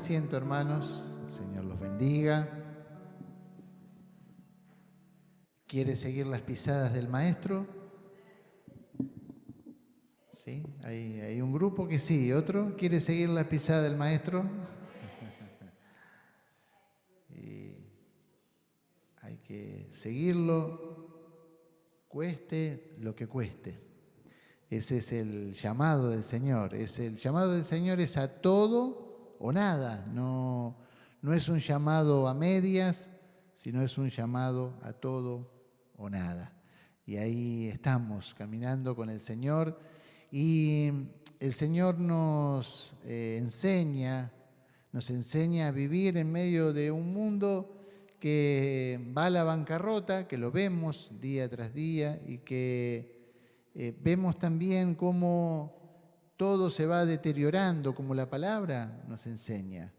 asiento, hermanos. El Señor los bendiga. ¿Quiere seguir las pisadas del Maestro? ¿Sí? Hay un grupo que sí. ¿Otro quiere seguir las pisadas del Maestro? Y hay que seguirlo, cueste lo que cueste. Ese es el llamado del Señor. El llamado del Señor es a todo o nada. No es un llamado a medias, sino es un llamado a todo o nada. Y ahí estamos caminando con el Señor. Y el Señor nos enseña a vivir en medio de un mundo que va a la bancarrota, que lo vemos día tras día y que vemos también cómo todo se va deteriorando, como la palabra nos enseña,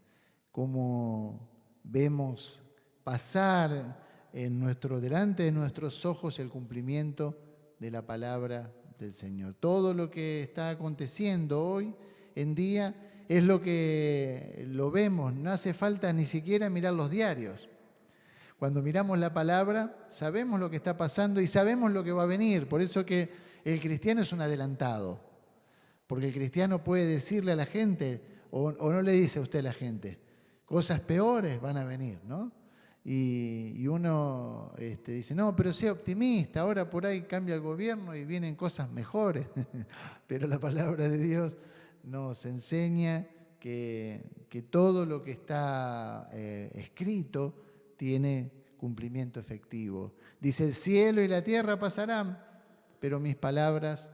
cómo vemos pasar delante de nuestros ojos el cumplimiento de la palabra del Señor. Todo lo que está aconteciendo hoy en día es lo que lo vemos, no hace falta ni siquiera mirar los diarios. Cuando miramos la palabra, sabemos lo que está pasando y sabemos lo que va a venir. Por eso que el cristiano es un adelantado. Porque el cristiano puede decirle a la gente, o no le dice a usted a la gente, cosas peores van a venir, ¿no? Y uno dice, no, pero sea optimista, ahora por ahí cambia el gobierno y vienen cosas mejores. Pero la palabra de Dios nos enseña que todo lo que está escrito tiene cumplimiento efectivo. Dice, el cielo y la tierra pasarán, pero mis palabras,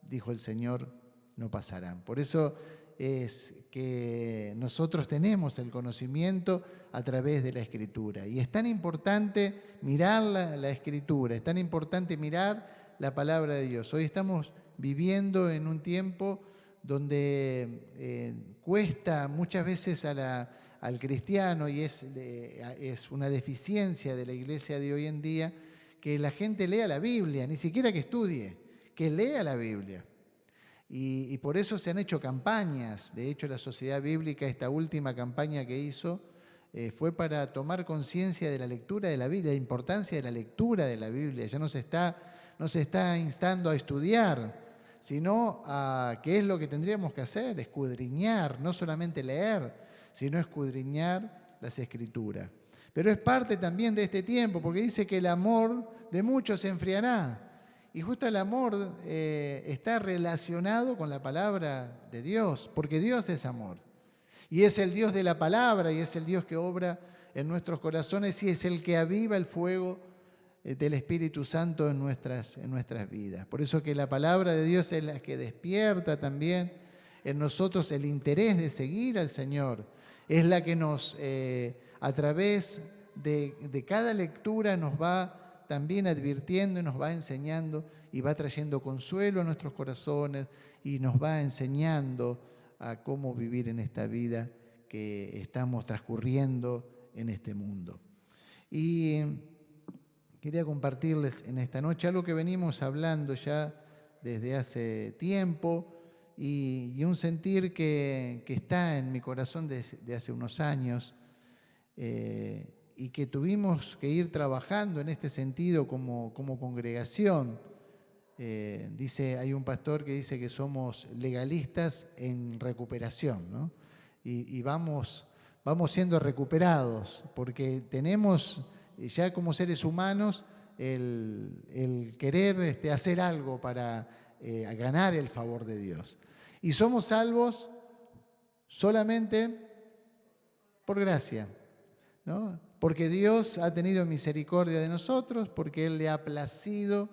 dijo el Señor, no pasarán. Por eso es que nosotros tenemos el conocimiento a través de la Escritura. Y es tan importante mirar la Escritura, es tan importante mirar la palabra de Dios. Hoy estamos viviendo en un tiempo donde cuesta muchas veces al cristiano, y es una deficiencia de la iglesia de hoy en día, que la gente lea la Biblia, ni siquiera que estudie, que lea la Biblia. Y por eso se han hecho campañas. De hecho, la Sociedad Bíblica, esta última campaña que hizo, fue para tomar conciencia de la lectura de la Biblia, la importancia de la lectura de la Biblia. Ya no se está instando a estudiar, sino a qué es lo que tendríamos que hacer, escudriñar, no solamente leer, sino escudriñar las Escrituras. Pero es parte también de este tiempo, porque dice que el amor de muchos se enfriará. Y justo el amor está relacionado con la palabra de Dios, porque Dios es amor. Y es el Dios de la palabra, y es el Dios que obra en nuestros corazones, y es el que aviva el fuego del Espíritu Santo en nuestras vidas. Por eso que la palabra de Dios es la que despierta también en nosotros el interés de seguir al Señor. Es la que nos, a través de cada lectura, nos va también advirtiendo y nos va enseñando y va trayendo consuelo a nuestros corazones y nos va enseñando a cómo vivir en esta vida que estamos transcurriendo en este mundo. Y quería compartirles en esta noche algo que venimos hablando ya desde hace tiempo y un sentir que está en mi corazón de hace unos años, y que tuvimos que ir trabajando en este sentido como congregación. Hay un pastor que dice que somos legalistas en recuperación, ¿no? Y vamos siendo recuperados, porque tenemos ya como seres humanos el querer hacer algo para ganar el favor de Dios. Y somos salvos solamente por gracia, ¿no? Porque Dios ha tenido misericordia de nosotros, porque Él le ha placido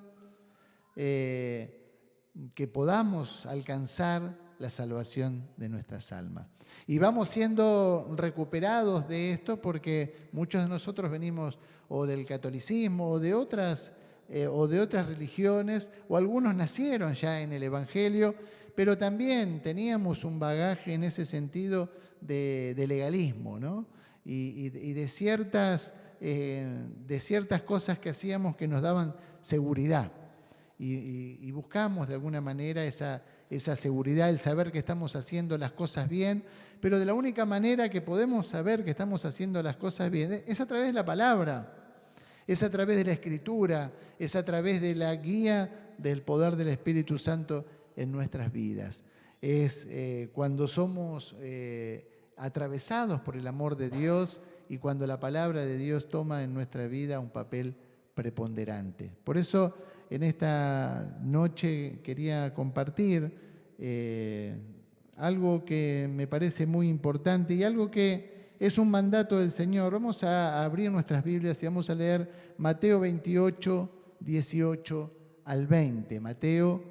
que podamos alcanzar la salvación de nuestras almas. Y vamos siendo recuperados de esto porque muchos de nosotros venimos o del catolicismo o de otras religiones, o algunos nacieron ya en el Evangelio, pero también teníamos un bagaje en ese sentido de legalismo, ¿no? Y de ciertas cosas que hacíamos que nos daban seguridad. Y buscamos de alguna manera esa esa seguridad, el saber que estamos haciendo las cosas bien, pero de la única manera que podemos saber que estamos haciendo las cosas bien es a través de la palabra, es a través de la Escritura, es a través de la guía del poder del Espíritu Santo en nuestras vidas. Es cuando somos atravesados por el amor de Dios y cuando la palabra de Dios toma en nuestra vida un papel preponderante. Por eso en esta noche quería compartir algo que me parece muy importante y algo que es un mandato del Señor. Vamos a abrir nuestras Biblias y vamos a leer Mateo 28, 18 al 20. Mateo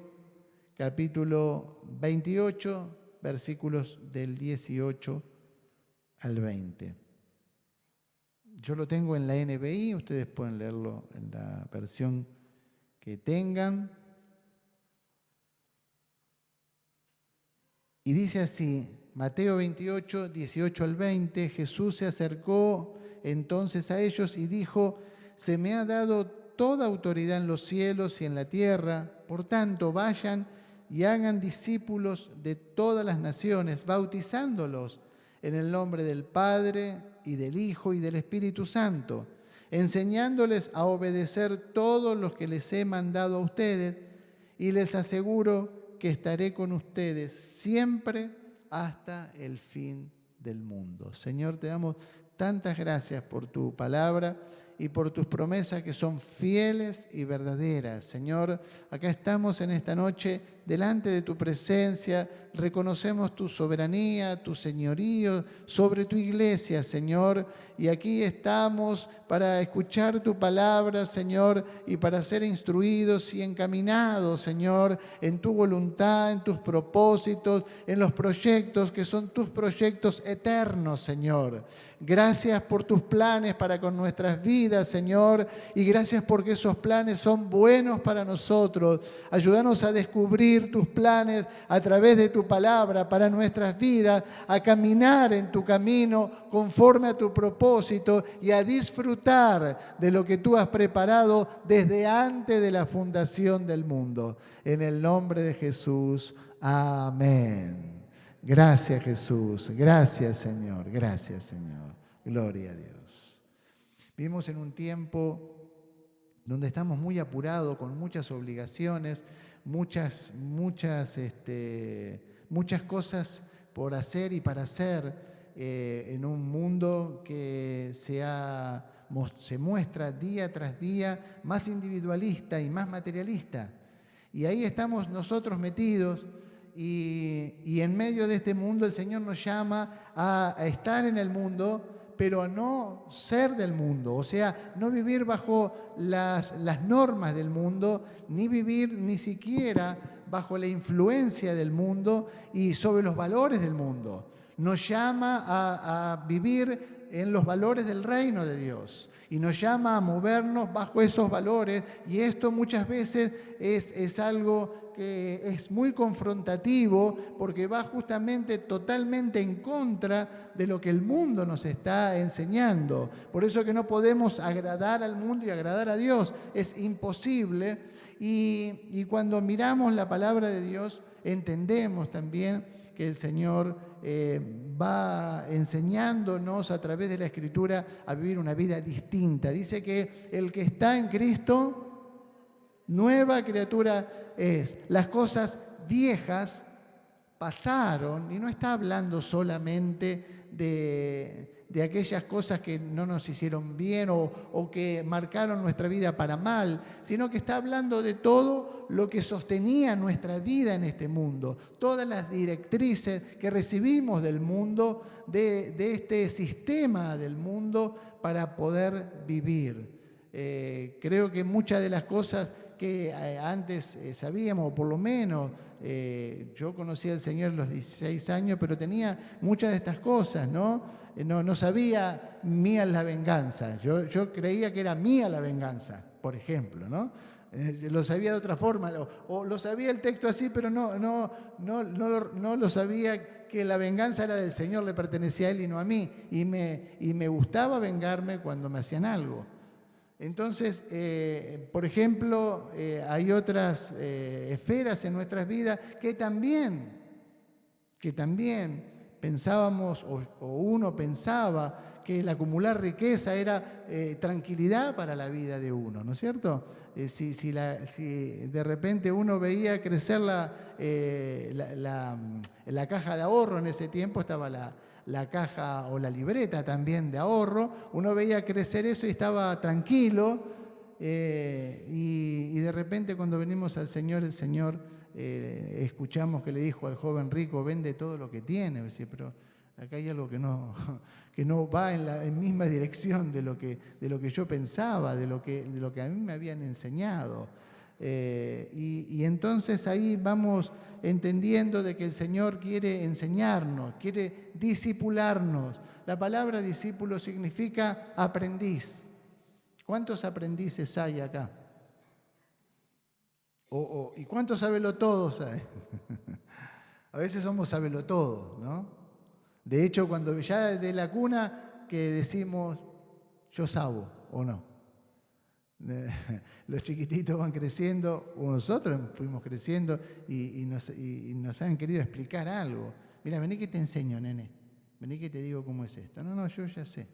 capítulo 28, versículos del 18 al 20. Yo lo tengo en la NBI, ustedes pueden leerlo en la versión que tengan. Y dice así, Mateo 28, 18 al 20, Jesús se acercó entonces a ellos y dijo, se me ha dado toda autoridad en los cielos y en la tierra, por tanto vayan y hagan discípulos de todas las naciones, bautizándolos en el nombre del Padre y del Hijo y del Espíritu Santo, enseñándoles a obedecer todo lo que les he mandado a ustedes, y les aseguro que estaré con ustedes siempre hasta el fin del mundo. Señor, te damos tantas gracias por tu palabra y por tus promesas que son fieles y verdaderas. Señor, acá estamos en esta noche delante de tu presencia, reconocemos tu soberanía, tu señorío sobre tu iglesia, Señor, y aquí estamos para escuchar tu palabra, Señor, y para ser instruidos y encaminados, Señor, en tu voluntad, en tus propósitos, en los proyectos que son tus proyectos eternos, Señor. Gracias por tus planes para con nuestras vidas, Señor, y gracias porque esos planes son buenos para nosotros. Ayúdanos a descubrir tus planes a través de tu palabra para nuestras vidas, a caminar en tu camino conforme a tu propósito y a disfrutar de lo que tú has preparado desde antes de la fundación del mundo. En el nombre de Jesús, amén. Gracias, Jesús. Gracias, Señor. Gracias, Señor. Gloria a Dios. Vivimos en un tiempo donde estamos muy apurados, con muchas obligaciones, muchas cosas por hacer y para hacer en un mundo que se muestra día tras día más individualista y más materialista. Y ahí estamos nosotros metidos y en medio de este mundo el Señor nos llama a estar en el mundo, pero a no ser del mundo, o sea, no vivir bajo las normas del mundo, ni vivir ni siquiera bajo la influencia del mundo y sobre los valores del mundo. Nos llama a vivir en los valores del reino de Dios y nos llama a movernos bajo esos valores, y esto muchas veces es algo que es muy confrontativo porque va justamente totalmente en contra de lo que el mundo nos está enseñando. Por eso que no podemos agradar al mundo y agradar a Dios, es imposible. Y cuando miramos la palabra de Dios, entendemos también que el Señor va enseñándonos a través de la Escritura a vivir una vida distinta. Dice que el que está en Cristo, nueva criatura es. Las cosas viejas pasaron, y no está hablando solamente de aquellas cosas que no nos hicieron bien o que marcaron nuestra vida para mal, sino que está hablando de todo lo que sostenía nuestra vida en este mundo, todas las directrices que recibimos del mundo, de este sistema del mundo para poder vivir. Creo que muchas de las cosas que antes sabíamos, o por lo menos yo conocí al Señor a los 16 años, pero tenía muchas de estas cosas, ¿no? No sabía mía es la venganza. Yo creía que era mía la venganza, por ejemplo, ¿no? Lo sabía de otra forma, o lo sabía el texto así, pero no lo sabía que la venganza era del Señor, le pertenecía a Él y no a mí. Y me gustaba vengarme cuando me hacían algo. Entonces, por ejemplo, hay otras esferas en nuestras vidas que también pensábamos, o uno pensaba que el acumular riqueza era tranquilidad para la vida de uno, ¿no es cierto? Si de repente uno veía crecer la caja de ahorro, en ese tiempo estaba la caja o la libreta también de ahorro, uno veía crecer eso y estaba tranquilo, y de repente cuando venimos al Señor, el Señor, escuchamos que le dijo al joven rico, vende todo lo que tiene. Decía, pero acá hay algo que no va en la misma dirección de lo que yo pensaba, de lo que a mí me habían enseñado. Y entonces ahí vamos entendiendo de que el Señor quiere enseñarnos, quiere discipularnos. La palabra discípulo significa aprendiz. ¿Cuántos aprendices hay acá? ¿Y cuántos sabelotodos hay? A veces somos sabelotodos, ¿no? De hecho, cuando ya de la cuna que decimos, yo sabo, ¿o no? Los chiquititos van creciendo, o nosotros fuimos creciendo y nos han querido explicar algo. Mira, vení que te enseño, nene. Vení que te digo cómo es esto. No, yo ya sé.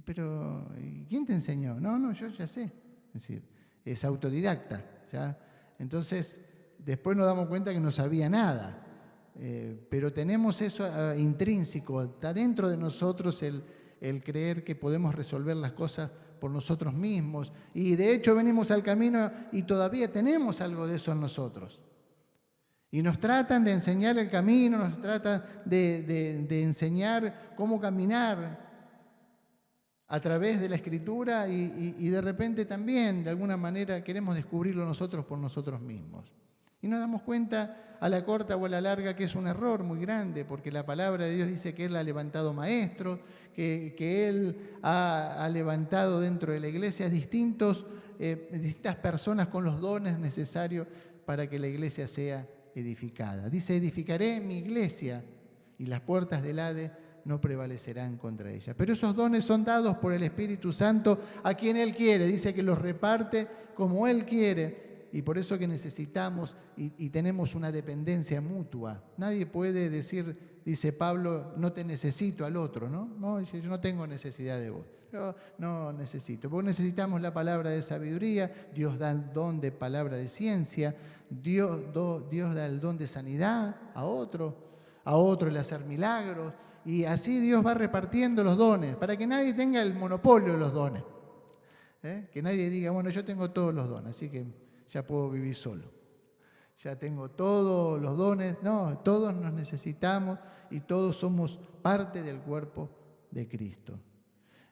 Pero, ¿quién te enseñó? No, yo ya sé. Es decir, es autodidacta, ¿ya? Entonces, después nos damos cuenta que no sabía nada. Pero tenemos eso intrínseco, está dentro de nosotros el creer que podemos resolver las cosas por nosotros mismos. Y de hecho venimos al camino y todavía tenemos algo de eso en nosotros. Y nos tratan de enseñar el camino, nos tratan de enseñar cómo caminar a través de la Escritura y de repente también, de alguna manera, queremos descubrirlo nosotros por nosotros mismos. Y nos damos cuenta a la corta o a la larga que es un error muy grande, porque la palabra de Dios dice que Él ha levantado maestros, que Él ha levantado dentro de la iglesia distintas personas con los dones necesarios para que la iglesia sea edificada. Dice, edificaré mi iglesia y las puertas del Hades no prevalecerán contra ella. Pero esos dones son dados por el Espíritu Santo a quien Él quiere. Dice que los reparte como Él quiere. Y por eso que necesitamos y tenemos una dependencia mutua. Nadie puede decir, dice Pablo, no te necesito al otro, ¿no? No, dice, yo no tengo necesidad de vos. Yo no necesito. Porque necesitamos la palabra de sabiduría. Dios da el don de palabra de ciencia. Dios da el don de sanidad a otro el hacer milagros. Y así Dios va repartiendo los dones, para que nadie tenga el monopolio de los dones. Que nadie diga, bueno, yo tengo todos los dones, así que ya puedo vivir solo. Ya tengo todos los dones. No, todos nos necesitamos y todos somos parte del cuerpo de Cristo.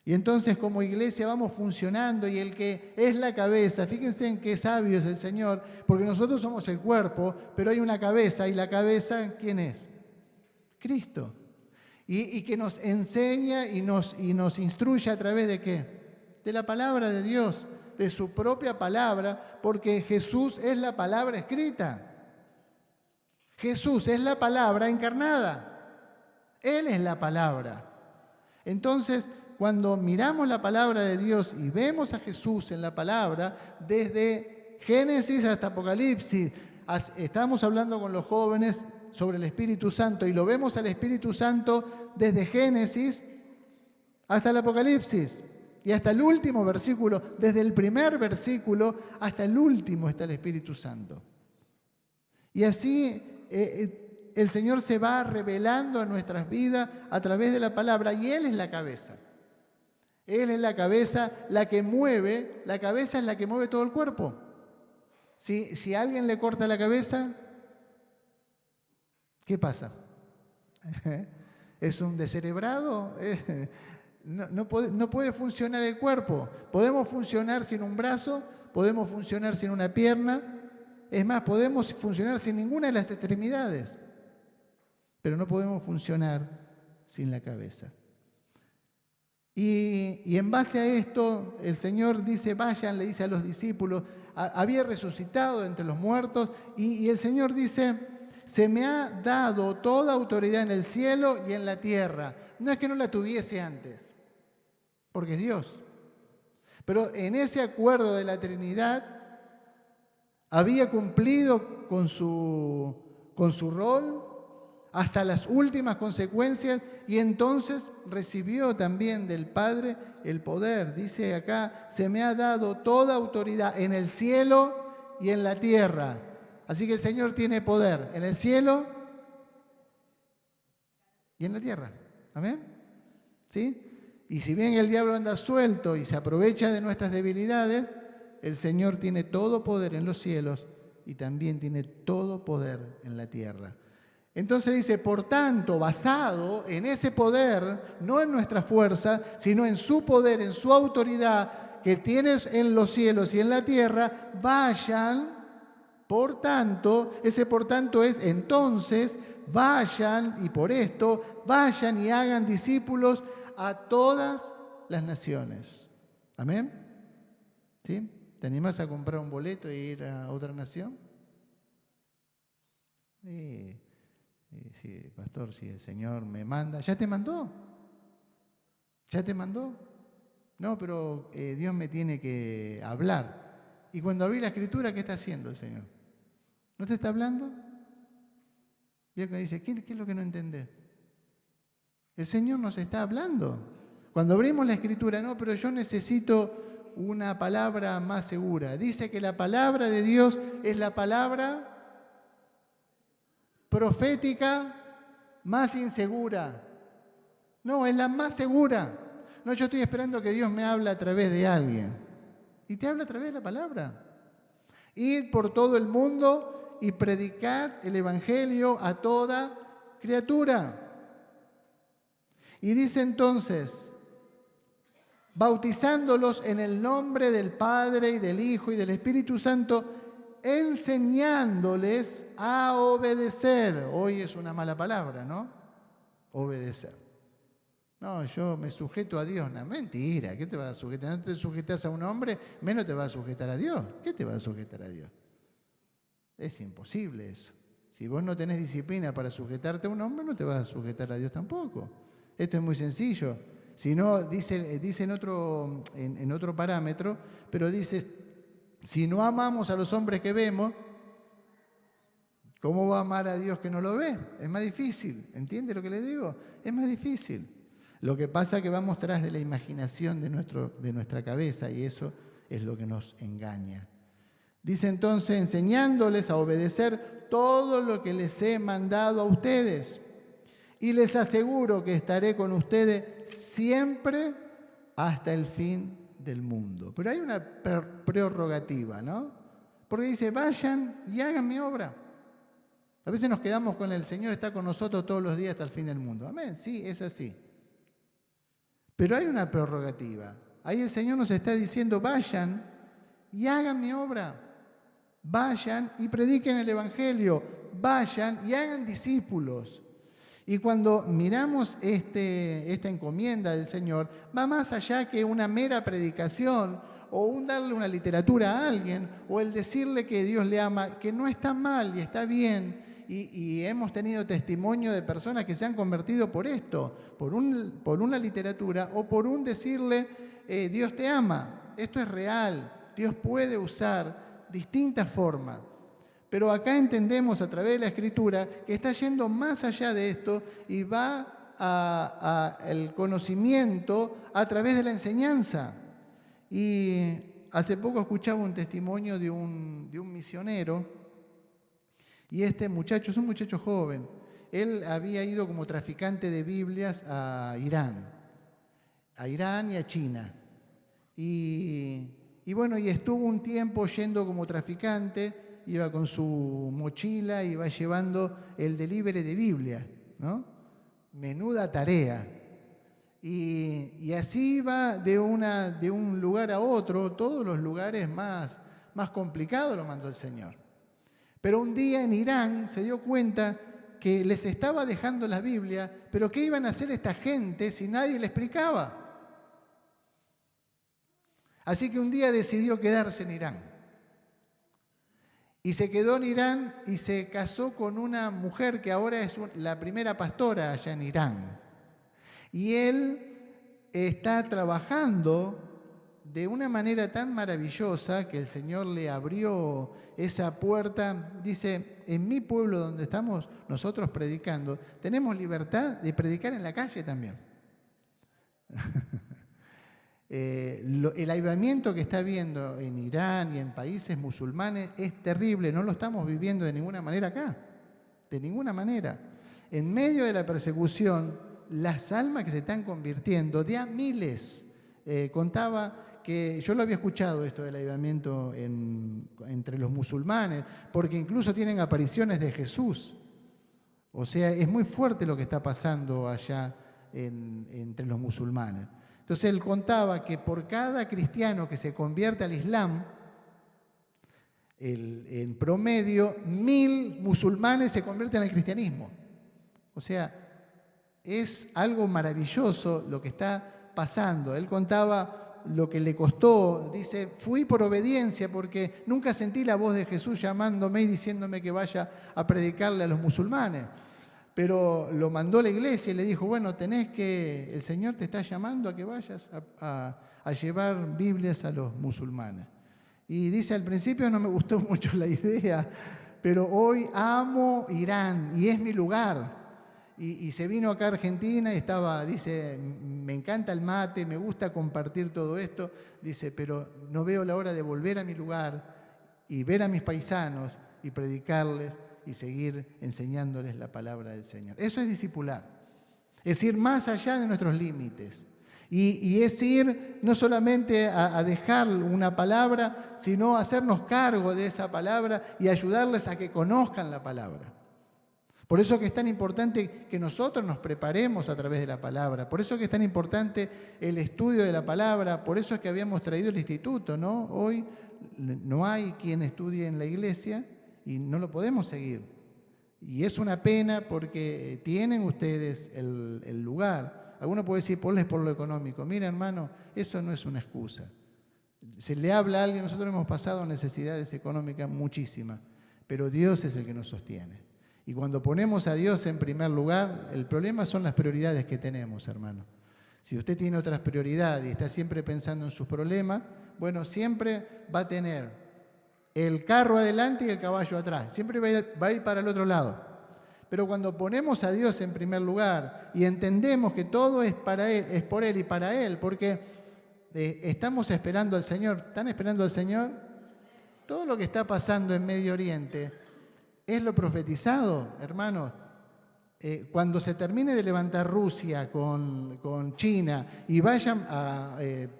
Y entonces como iglesia vamos funcionando y el que es la cabeza, fíjense en qué sabio es el Señor, porque nosotros somos el cuerpo, pero hay una cabeza y la cabeza, ¿quién es? Cristo. Y que nos enseña y nos instruye a través de ¿qué? De la palabra de Dios, de su propia palabra, porque Jesús es la palabra escrita. Jesús es la palabra encarnada. Él es la palabra. Entonces, cuando miramos la palabra de Dios y vemos a Jesús en la palabra, desde Génesis hasta Apocalipsis, estamos hablando con los jóvenes sobre el Espíritu Santo y lo vemos al Espíritu Santo desde Génesis hasta el Apocalipsis y hasta el último versículo, desde el primer versículo hasta el último está el Espíritu Santo. Y así el Señor se va revelando a nuestras vidas a través de la palabra y Él es la cabeza. Él es la cabeza, la que mueve, la cabeza es la que mueve todo el cuerpo. Si a alguien le corta la cabeza, ¿qué pasa? ¿Es un descerebrado? No puede funcionar el cuerpo. Podemos funcionar sin un brazo, podemos funcionar sin una pierna, es más, podemos funcionar sin ninguna de las extremidades, pero no podemos funcionar sin la cabeza. Y en base a esto, el Señor dice, vayan, le dice a los discípulos, había resucitado entre los muertos, y el Señor dice, se me ha dado toda autoridad en el cielo y en la tierra. No es que no la tuviese antes, porque es Dios. Pero en ese acuerdo de la Trinidad había cumplido con su rol hasta las últimas consecuencias y entonces recibió también del Padre el poder. Dice acá, se me ha dado toda autoridad en el cielo y en la tierra. Así que el Señor tiene poder en el cielo y en la tierra. ¿Amén? ¿Sí? Y si bien el diablo anda suelto y se aprovecha de nuestras debilidades, el Señor tiene todo poder en los cielos y también tiene todo poder en la tierra. Entonces dice, por tanto, basado en ese poder, no en nuestra fuerza, sino en su poder, en su autoridad que tienes en los cielos y en la tierra, vayan, por tanto, ese por tanto es entonces, vayan, y por esto, vayan y hagan discípulos a todas las naciones. ¿Amén? ¿Sí? ¿Te animas a comprar un boleto e ir a otra nación? Sí, pastor, si el Señor me manda. ¿Ya te mandó? ¿Ya te mandó? No, pero Dios me tiene que hablar. Y cuando abrí la Escritura, ¿qué está haciendo el Señor? ¿No te está hablando? Y él me dice, ¿qué es lo que no entendés? El Señor nos está hablando. Cuando abrimos la Escritura, no, pero yo necesito una palabra más segura. Dice que la palabra de Dios es la palabra profética más insegura. No, es la más segura. No, yo estoy esperando que Dios me hable a través de alguien. Y te habla a través de la palabra. Id por todo el mundo y predicad el Evangelio a toda criatura. Y dice entonces, bautizándolos en el nombre del Padre y del Hijo y del Espíritu Santo, enseñándoles a obedecer. Hoy es una mala palabra, ¿no? Obedecer. No, yo me sujeto a Dios. No, mentira, ¿qué te vas a sujetar? No te sujetas a un hombre, menos te vas a sujetar a Dios. ¿Qué te vas a sujetar a Dios? Es imposible eso. Si vos no tenés disciplina para sujetarte a un hombre, no te vas a sujetar a Dios tampoco. Esto es muy sencillo. Si no, dice en otro parámetro, pero dice, si no amamos a los hombres que vemos, ¿cómo va a amar a Dios que no lo ve? Es más difícil. ¿Entiende lo que le digo? Es más difícil. Lo que pasa es que vamos tras de la imaginación de nuestra cabeza y eso es lo que nos engaña. Dice entonces, enseñándoles a obedecer todo lo que les he mandado a ustedes. Y les aseguro que estaré con ustedes siempre hasta el fin del mundo. Pero hay una prerrogativa, ¿no? Porque dice, vayan y hagan mi obra. A veces nos quedamos con el Señor está con nosotros todos los días hasta el fin del mundo. Amén, sí, es así. Pero hay una prerrogativa. Ahí el Señor nos está diciendo, vayan y hagan mi obra. Vayan y prediquen el Evangelio. Vayan y hagan discípulos. Y cuando miramos esta encomienda del Señor, va más allá que una mera predicación o un darle una literatura a alguien o el decirle que Dios le ama, que no está mal y está bien. Y hemos tenido testimonio de personas que se han convertido por esto, por una literatura o por un decirle, Dios te ama. Esto es real, Dios puede usar distintas formas. Pero acá entendemos a través de la Escritura que está yendo más allá de esto y va al conocimiento a través de la enseñanza. Y hace poco escuchaba un testimonio de un misionero y este muchacho, es un muchacho joven, él había ido como traficante de Biblias a Irán y a China. Y bueno, y estuvo un tiempo yendo como traficante. Iba con su mochila, iba llevando el delivery de Biblia, ¿no? Menuda tarea. Y así iba de un lugar a otro, todos los lugares más complicados lo mandó el Señor. Pero un día en Irán se dio cuenta que les estaba dejando la Biblia, pero ¿qué iban a hacer esta gente si nadie le explicaba? Así que un día decidió quedarse en Irán. Y se quedó en Irán y se casó con una mujer que ahora es la primera pastora allá en Irán. Y él está trabajando de una manera tan maravillosa que el Señor le abrió esa puerta. Dice, en mi pueblo donde estamos nosotros predicando, tenemos libertad de predicar en la calle también. El avivamiento que está habiendo en Irán y en países musulmanes es terrible, no lo estamos viviendo de ninguna manera acá, de ninguna manera. En medio de la persecución, las almas que se están convirtiendo, de a miles, contaba que yo lo había escuchado esto del avivamiento entre los musulmanes, porque incluso tienen apariciones de Jesús. O sea, es muy fuerte lo que está pasando allá entre los musulmanes. Entonces él contaba que por cada cristiano que se convierte al Islam, en promedio 1000 musulmanes se convierten al cristianismo. O sea, es algo maravilloso lo que está pasando. Él contaba lo que le costó, dice, fui por obediencia porque nunca sentí la voz de Jesús llamándome y diciéndome que vaya a predicarle a los musulmanes. Pero lo mandó la iglesia y le dijo, bueno, el Señor te está llamando a que vayas a llevar Biblias a los musulmanes. Y dice, al principio no me gustó mucho la idea, pero hoy amo Irán y es mi lugar. Y se vino acá a Argentina y dice, me encanta el mate, me gusta compartir todo esto. Dice, pero no veo la hora de volver a mi lugar y ver a mis paisanos y predicarles y seguir enseñándoles la palabra del Señor. Eso es discipular. Es ir más allá de nuestros límites. Y es ir no solamente a dejar una palabra, sino a hacernos cargo de esa palabra y ayudarles a que conozcan la palabra. Por eso que es tan importante que nosotros nos preparemos a través de la palabra. Por eso que es tan importante el estudio de la palabra. Por eso es que habíamos traído el instituto, ¿no? Hoy no hay quien estudie en la iglesia y no lo podemos seguir. Y es una pena porque tienen ustedes el lugar. Alguno puede decir, ponles por lo económico. Mira, hermano, eso no es una excusa. Se le habla a alguien, nosotros hemos pasado necesidades económicas muchísimas, pero Dios es el que nos sostiene. Y cuando ponemos a Dios en primer lugar, el problema son las prioridades que tenemos, hermano. Si usted tiene otras prioridades y está siempre pensando en sus problemas, bueno, siempre va a tener el carro adelante y el caballo atrás. Siempre va a ir para el otro lado. Pero cuando ponemos a Dios en primer lugar y entendemos que todo es para Él, es por Él y para Él, porque estamos esperando al Señor. ¿Están esperando al Señor? Todo lo que está pasando en Medio Oriente es lo profetizado, hermanos. Cuando se termine de levantar Rusia con China y vayan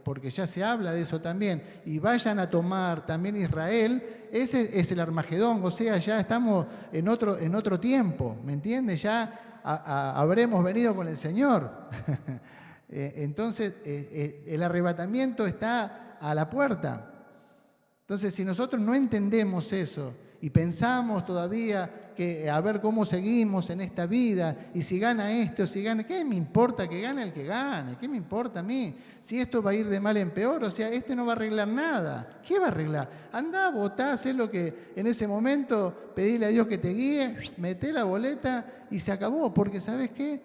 porque ya se habla de eso también, y vayan a tomar también Israel, ese es el Armagedón. O sea, ya estamos en otro tiempo, ¿me entiendes? Ya habremos venido con el Señor. Entonces, el arrebatamiento está a la puerta. Entonces, si nosotros no entendemos eso y pensamos todavía que a ver cómo seguimos en esta vida y si gana esto, si gana, ¿qué me importa que gane el que gane? ¿Qué me importa a mí? Si esto va a ir de mal en peor, o sea, no va a arreglar nada. ¿Qué va a arreglar? Andá, votá, hacé lo que en ese momento, pedile a Dios que te guíe, meté la boleta y se acabó, porque ¿sabes qué?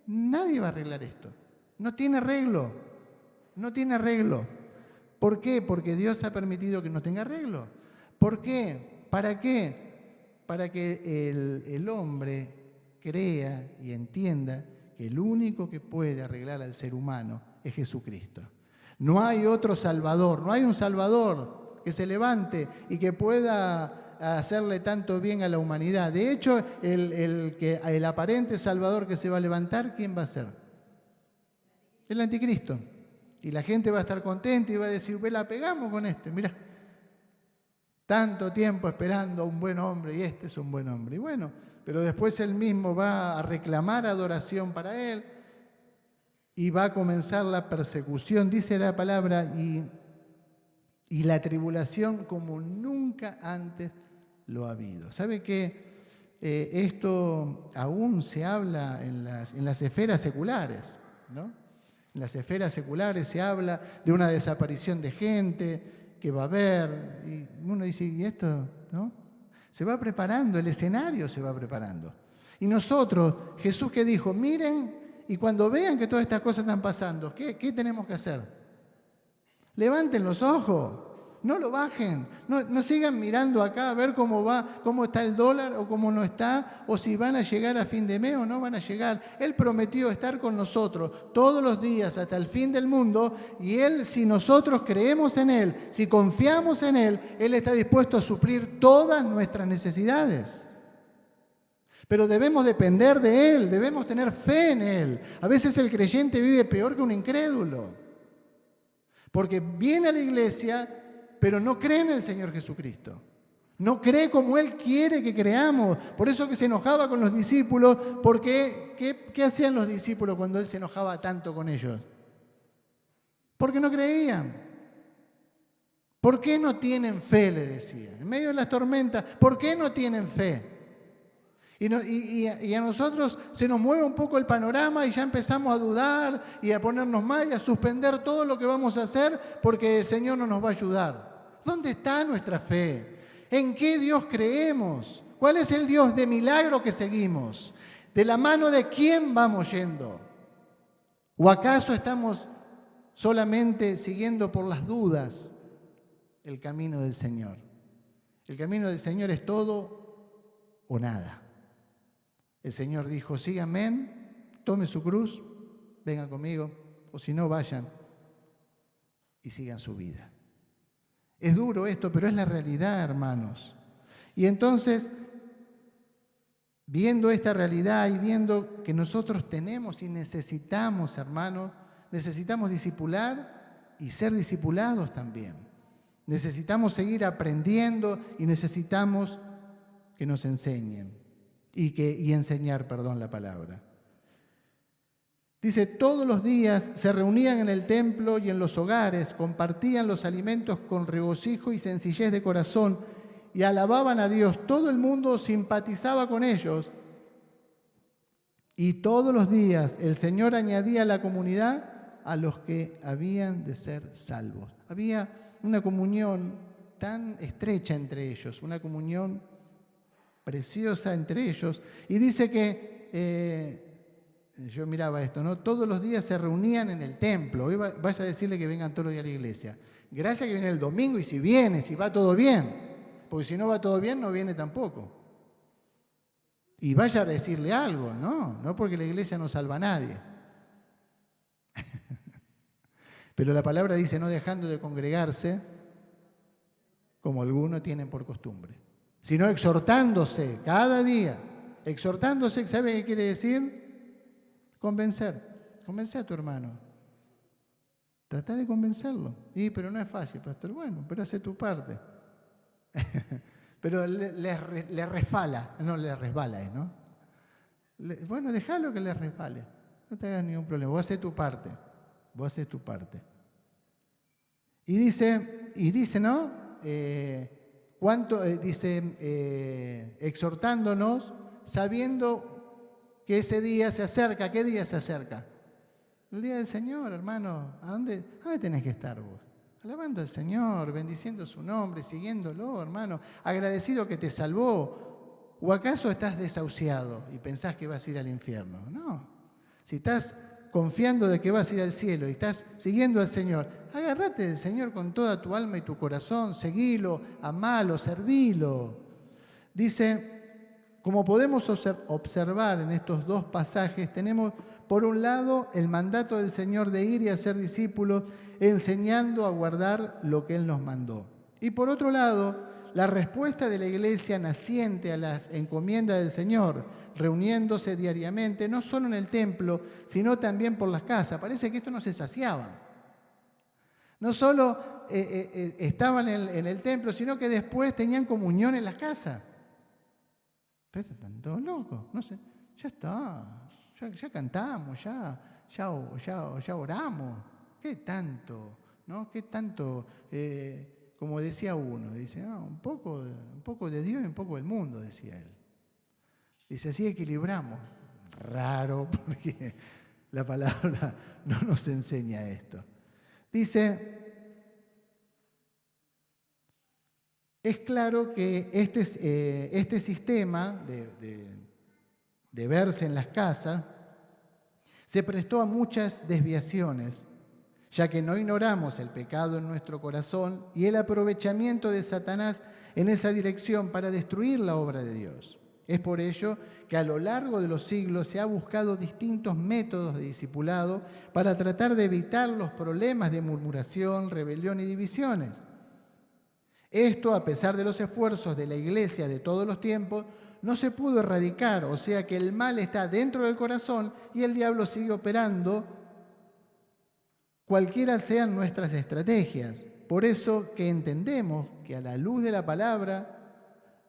Nadie va a arreglar esto. No tiene arreglo, no tiene arreglo. ¿Por qué? Porque Dios ha permitido que no tenga arreglo. ¿Por qué? ¿Para qué? Para que el hombre crea y entienda que el único que puede arreglar al ser humano es Jesucristo. No hay otro Salvador, no hay un Salvador que se levante y que pueda hacerle tanto bien a la humanidad. De hecho, el aparente Salvador que se va a levantar, ¿quién va a ser? El anticristo. Y la gente va a estar contenta y va a decir, ve, la pegamos con este, mirá. Tanto tiempo esperando a un buen hombre y este es un buen hombre. Y bueno, pero después él mismo va a reclamar adoración para él y va a comenzar la persecución, dice la palabra, y la tribulación como nunca antes lo ha habido. ¿Sabe qué? Esto aún se habla en las esferas seculares, ¿no? En las esferas seculares se habla de una desaparición de gente que va a haber, y uno dice, ¿y esto? ¿No? Se va preparando, el escenario se va preparando. Y nosotros, Jesús que dijo, miren, y cuando vean que todas estas cosas están pasando, ¿qué tenemos que hacer? Levanten los ojos, no lo bajen, no sigan mirando acá a ver cómo va, cómo está el dólar o cómo no está, o si van a llegar a fin de mes o no van a llegar. Él prometió estar con nosotros todos los días hasta el fin del mundo, y Él, si nosotros creemos en Él, si confiamos en Él, Él está dispuesto a suplir todas nuestras necesidades. Pero debemos depender de Él, debemos tener fe en Él. A veces el creyente vive peor que un incrédulo, porque viene a la iglesia, pero no cree en el Señor Jesucristo. No cree como Él quiere que creamos. Por eso que se enojaba con los discípulos, porque ¿qué hacían los discípulos cuando Él se enojaba tanto con ellos? Porque no creían. ¿Por qué no tienen fe?, le decía. En medio de las tormentas, ¿por qué no tienen fe? Y a nosotros se nos mueve un poco el panorama y ya empezamos a dudar y a ponernos mal y a suspender todo lo que vamos a hacer porque el Señor no nos va a ayudar. ¿Dónde está nuestra fe? ¿En qué Dios creemos? ¿Cuál es el Dios de milagro que seguimos? ¿De la mano de quién vamos yendo? ¿O acaso estamos solamente siguiendo por las dudas el camino del Señor? El camino del Señor es todo o nada. El Señor dijo, síganme, tome su cruz, vengan conmigo, o si no, vayan y sigan su vida. Es duro esto, pero es la realidad, hermanos. Y entonces, viendo esta realidad y viendo que nosotros tenemos y necesitamos, hermanos, necesitamos discipular y ser discipulados también. Necesitamos seguir aprendiendo y necesitamos que nos enseñen. Y enseñar la palabra. Dice, todos los días se reunían en el templo y en los hogares, compartían los alimentos con regocijo y sencillez de corazón y alababan a Dios. Todo el mundo simpatizaba con ellos y todos los días el Señor añadía a la comunidad a los que habían de ser salvos. Había una comunión tan estrecha entre ellos, una comunión preciosa entre ellos. Y dice que, yo miraba esto, ¿no? Todos los días se reunían en el templo. Hoy vaya a decirle que vengan todos los días a la iglesia. Gracias que viene el domingo y si viene, si va todo bien. Porque si no va todo bien, no viene tampoco. Y vaya a decirle algo, no porque la iglesia no salva a nadie. Pero la palabra dice, no dejando de congregarse, como algunos tienen por costumbre, sino exhortándose cada día. Exhortándose, ¿sabe qué quiere decir? Convencer. Convencer a tu hermano. Trata de convencerlo. Pero no es fácil, pastor. Bueno, pero hace tu parte. Pero le resbala, no le resbala, ¿no? Bueno, déjalo que le resbale. No te hagas ningún problema. Vos haces tu parte. Vos haces tu parte. Y dice, ¿no? Exhortándonos, sabiendo que ese día se acerca. ¿Qué día se acerca? El día del Señor, hermano. ¿A dónde tenés que estar vos? Alabando al Señor, bendiciendo su nombre, siguiéndolo, hermano, agradecido que te salvó. ¿O acaso estás desahuciado y pensás que vas a ir al infierno? No. Si estás confiando de que vas a ir al cielo y estás siguiendo al Señor, agárrate del Señor con toda tu alma y tu corazón, seguilo, amalo, servilo. Dice, como podemos observar en estos dos pasajes, tenemos por un lado el mandato del Señor de ir y hacer discípulos, enseñando a guardar lo que Él nos mandó. Y por otro lado, la respuesta de la iglesia naciente a las encomiendas del Señor, reuniéndose diariamente, no solo en el templo, sino también por las casas. Parece que esto no se saciaban. No solo estaban en el templo, sino que después tenían comunión en las casas. Pero están todos locos, no sé, ya está, ya cantamos, ya oramos. ¿Qué tanto? ¿No? ¿Qué tanto? Como decía uno, dice, un poco de Dios y un poco del mundo, decía él. Dice, así equilibramos. Raro, porque la palabra no nos enseña esto. Dice, es claro que este sistema de verse en las casas se prestó a muchas desviaciones, ya que no ignoramos el pecado en nuestro corazón y el aprovechamiento de Satanás en esa dirección para destruir la obra de Dios. Es por ello que a lo largo de los siglos se ha buscado distintos métodos de discipulado para tratar de evitar los problemas de murmuración, rebelión y divisiones. Esto, a pesar de los esfuerzos de la Iglesia de todos los tiempos, no se pudo erradicar, o sea que el mal está dentro del corazón y el diablo sigue operando, cualquiera sean nuestras estrategias. Por eso que entendemos que a la luz de la palabra,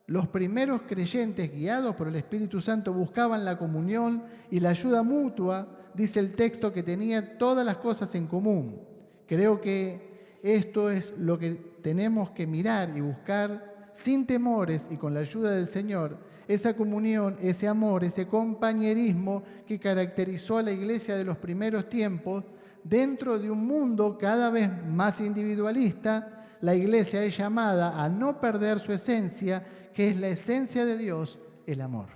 los primeros creyentes guiados por el Espíritu Santo buscaban la comunión y la ayuda mutua, dice el texto, que tenía todas las cosas en común. Creo que esto es lo que tenemos que mirar y buscar sin temores y con la ayuda del Señor, esa comunión, ese amor, ese compañerismo que caracterizó a la iglesia de los primeros tiempos. Dentro de un mundo cada vez más individualista, la iglesia es llamada a no perder su esencia, que es la esencia de Dios, el amor.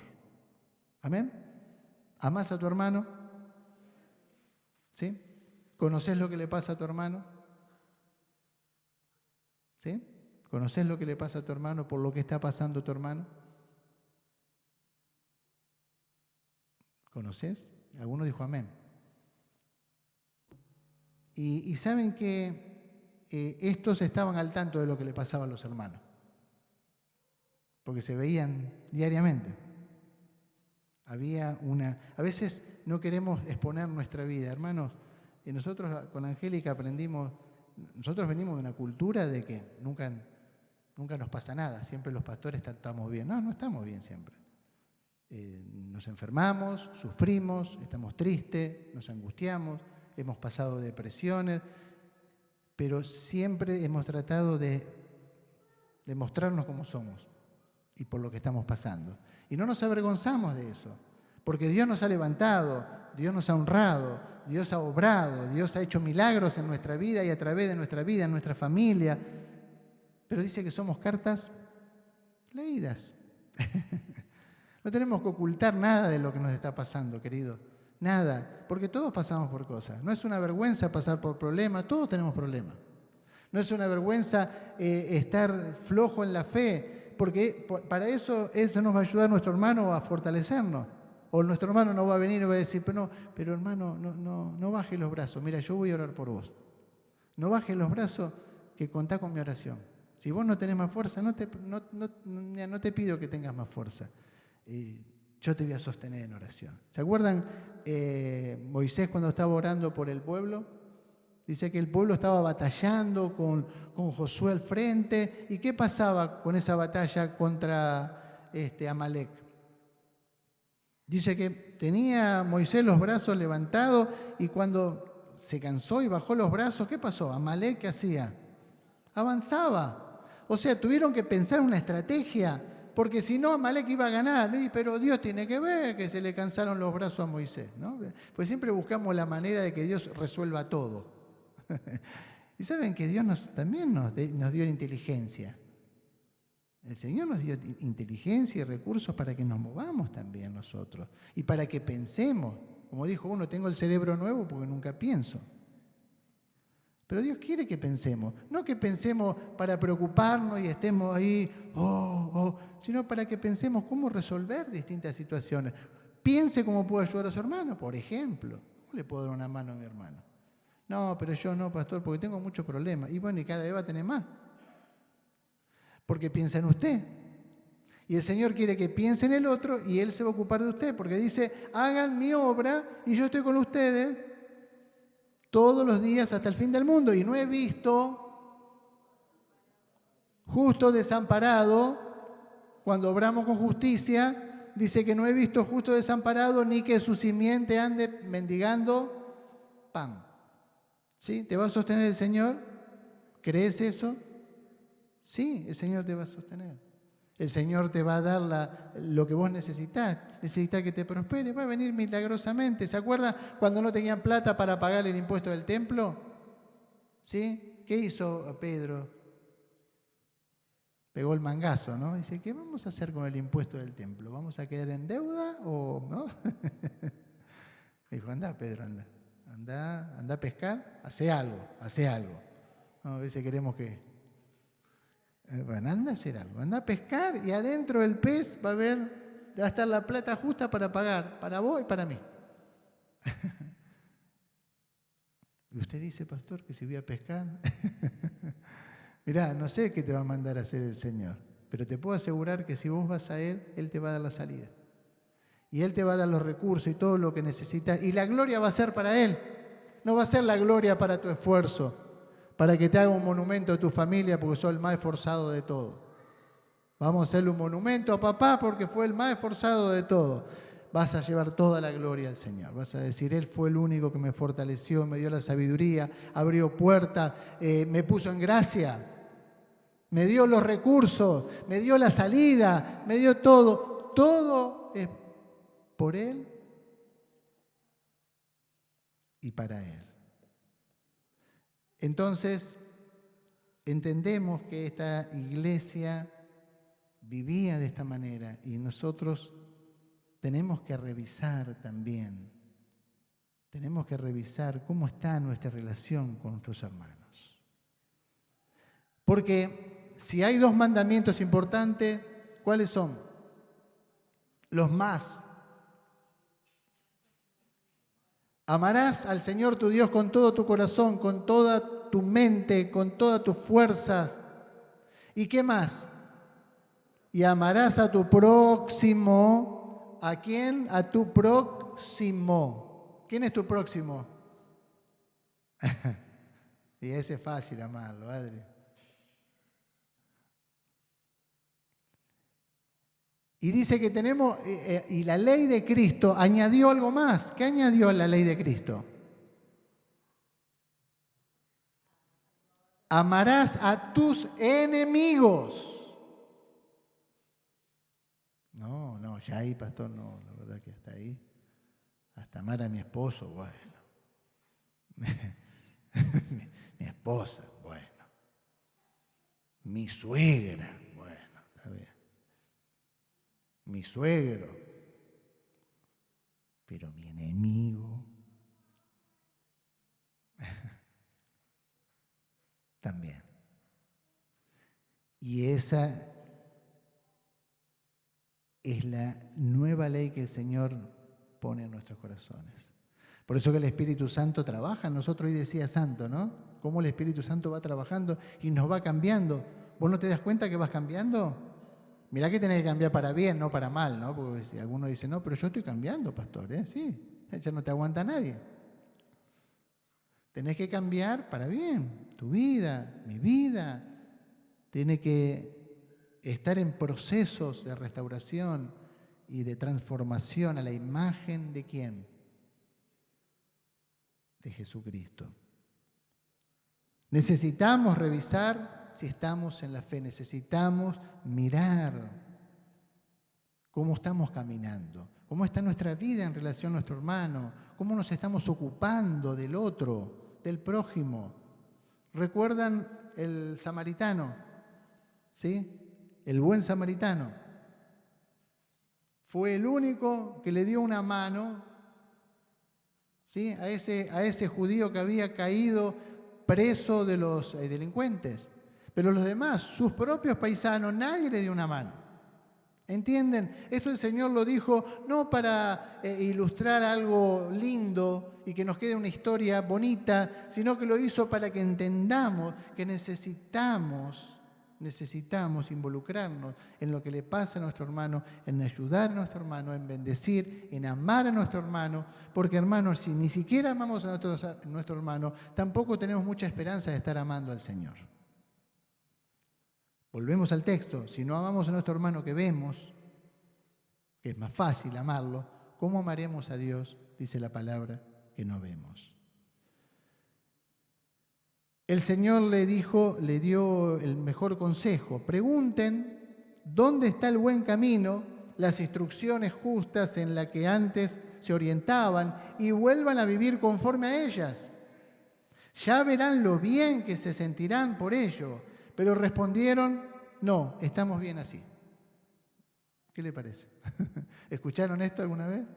¿Amén? ¿Amás a tu hermano? ¿Sí? ¿Conoces lo que le pasa a tu hermano? ¿Sí? ¿Conoces lo que le pasa a tu hermano por lo que está pasando tu hermano? ¿Conoces? Alguno dijo amén. Y saben que estos estaban al tanto de lo que le pasaba a los hermanos, porque se veían diariamente. A veces no queremos exponer nuestra vida, hermanos. Nosotros con Angélica aprendimos, nosotros venimos de una cultura de que nunca nos pasa nada, siempre los pastores estamos bien. No estamos bien siempre. Nos enfermamos, sufrimos, estamos tristes, nos angustiamos, hemos pasado depresiones, pero siempre hemos tratado de mostrarnos como somos y por lo que estamos pasando. Y no nos avergonzamos de eso, porque Dios nos ha levantado, Dios nos ha honrado, Dios ha obrado, Dios ha hecho milagros en nuestra vida y a través de nuestra vida, en nuestra familia. Pero dice que somos cartas leídas. No tenemos que ocultar nada de lo que nos está pasando, querido. Nada, porque todos pasamos por cosas. No es una vergüenza pasar por problemas, todos tenemos problemas. No es una vergüenza estar flojo en la fe, porque para eso nos va a ayudar nuestro hermano a fortalecernos. O nuestro hermano no va a venir y va a decir, pero hermano, no baje los brazos. Mira, yo voy a orar por vos. No bajes los brazos, que contá con mi oración. Si vos no tenés más fuerza, no te pido que tengas más fuerza. Yo te voy a sostener en oración. ¿Se acuerdan Moisés cuando estaba orando por el pueblo? Dice que el pueblo estaba batallando con Josué al frente. ¿Y qué pasaba con esa batalla contra Amalek? Dice que tenía Moisés los brazos levantados y cuando se cansó y bajó los brazos, ¿qué pasó? Amalek, ¿qué hacía? Avanzaba. O sea, tuvieron que pensar una estrategia, porque si no, Amalek iba a ganar. Pero Dios tiene que ver que se le cansaron los brazos a Moisés, ¿no? Pues siempre buscamos la manera de que Dios resuelva todo. Y saben que Dios también nos dio inteligencia. El Señor nos dio inteligencia y recursos para que nos movamos también nosotros. Y para que pensemos. Como dijo uno, tengo el cerebro nuevo porque nunca pienso. Pero Dios quiere que pensemos. No que pensemos para preocuparnos y estemos ahí, sino para que pensemos cómo resolver distintas situaciones. Piense cómo puedo ayudar a su hermano, por ejemplo. ¿Cómo le puedo dar una mano a mi hermano? No, pero yo no, pastor, porque tengo muchos problemas. Y bueno, y cada vez va a tener más. Porque piensa en usted. Y el Señor quiere que piense en el otro y Él se va a ocupar de usted. Porque dice, hagan mi obra y yo estoy con ustedes todos los días hasta el fin del mundo. Y no he visto justo desamparado, cuando obramos con justicia, dice que no he visto justo desamparado ni que su simiente ande mendigando pan. ¿Sí? ¿Te va a sostener el Señor? ¿Crees eso? Sí, el Señor te va a sostener. El Señor te va a dar lo que vos necesitás. Necesitás que te prospere. Va a venir milagrosamente. ¿Se acuerdan cuando no tenían plata para pagar el impuesto del templo? ¿Sí? ¿Qué hizo Pedro? Pegó el mangazo, ¿no? Dice, ¿qué vamos a hacer con el impuesto del templo? ¿Vamos a quedar en deuda o no? Dijo, anda, Pedro, anda. anda a pescar, hace algo. No, a veces queremos que... Bueno, anda a hacer algo, anda a pescar y adentro del pez va a estar la plata justa para pagar, para vos y para mí. Y usted dice, pastor, que si voy a pescar... Mirá, no sé qué te va a mandar a hacer el Señor, pero te puedo asegurar que si vos vas a Él, Él te va a dar la salida. Y Él te va a dar los recursos y todo lo que necesitas. Y la gloria va a ser para Él. No va a ser la gloria para tu esfuerzo, para que te haga un monumento a tu familia porque sos el más esforzado de todo. Vamos a hacerle un monumento a papá porque fue el más esforzado de todo. Vas a llevar toda la gloria al Señor. Vas a decir, Él fue el único que me fortaleció, me dio la sabiduría, abrió puertas, me puso en gracia. Me dio los recursos, me dio la salida, me dio todo. Todo es por Él y para Él. Entonces, entendemos que esta iglesia vivía de esta manera y nosotros tenemos que revisar también. Tenemos que revisar cómo está nuestra relación con nuestros hermanos. Porque si hay dos mandamientos importantes, ¿cuáles son? Los más. Amarás al Señor tu Dios con todo tu corazón, con toda tu mente, con todas tus fuerzas. ¿Y qué más? Y amarás a tu próximo. ¿A quién? A tu próximo. ¿Quién es tu próximo? Y ese es fácil amarlo, Adri. Y dice que tenemos, y la ley de Cristo añadió algo más. ¿Qué añadió la ley de Cristo? Amarás a tus enemigos. No, ya ahí, pastor, no, la verdad que hasta ahí. Hasta amar a mi esposo, bueno. mi esposa, bueno. Mi suegra, bueno, está bien. Mi suegro, pero mi enemigo también. Y esa es la nueva ley que el Señor pone en nuestros corazones. Por eso que el Espíritu Santo trabaja en nosotros. Hoy decía Santo, ¿no? Cómo el Espíritu Santo va trabajando y nos va cambiando. ¿Vos no te das cuenta que vas cambiando? Mirá que tenés que cambiar para bien, no para mal, ¿no? Porque si alguno dice, no, pero yo estoy cambiando, pastor, ¿eh? Sí, ya no te aguanta nadie. Tenés que cambiar para bien. Tu vida, mi vida, tiene que estar en procesos de restauración y de transformación a la imagen de ¿quién? De Jesucristo. Necesitamos revisar si estamos en la fe, necesitamos mirar cómo estamos caminando, cómo está nuestra vida en relación a nuestro hermano, cómo nos estamos ocupando del otro, del prójimo. ¿Recuerdan el samaritano? ¿Sí? El buen samaritano. Fue el único que le dio una mano, ¿sí? a ese judío que había caído preso de los delincuentes. Pero los demás, sus propios paisanos, nadie le dio una mano. ¿Entienden? Esto el Señor lo dijo no para ilustrar algo lindo y que nos quede una historia bonita, sino que lo hizo para que entendamos que necesitamos involucrarnos en lo que le pasa a nuestro hermano, en ayudar a nuestro hermano, en bendecir, en amar a nuestro hermano, porque hermanos, si ni siquiera amamos a nuestro hermano, tampoco tenemos mucha esperanza de estar amando al Señor. Volvemos al texto, si no amamos a nuestro hermano que vemos, que es más fácil amarlo, ¿cómo amaremos a Dios? Dice la palabra, que no vemos. El Señor le dio el mejor consejo. Pregunten dónde está el buen camino, las instrucciones justas en las que antes se orientaban y vuelvan a vivir conforme a ellas. Ya verán lo bien que se sentirán por ello. Pero respondieron, no, estamos bien así. ¿Qué le parece? ¿Escucharon esto alguna vez?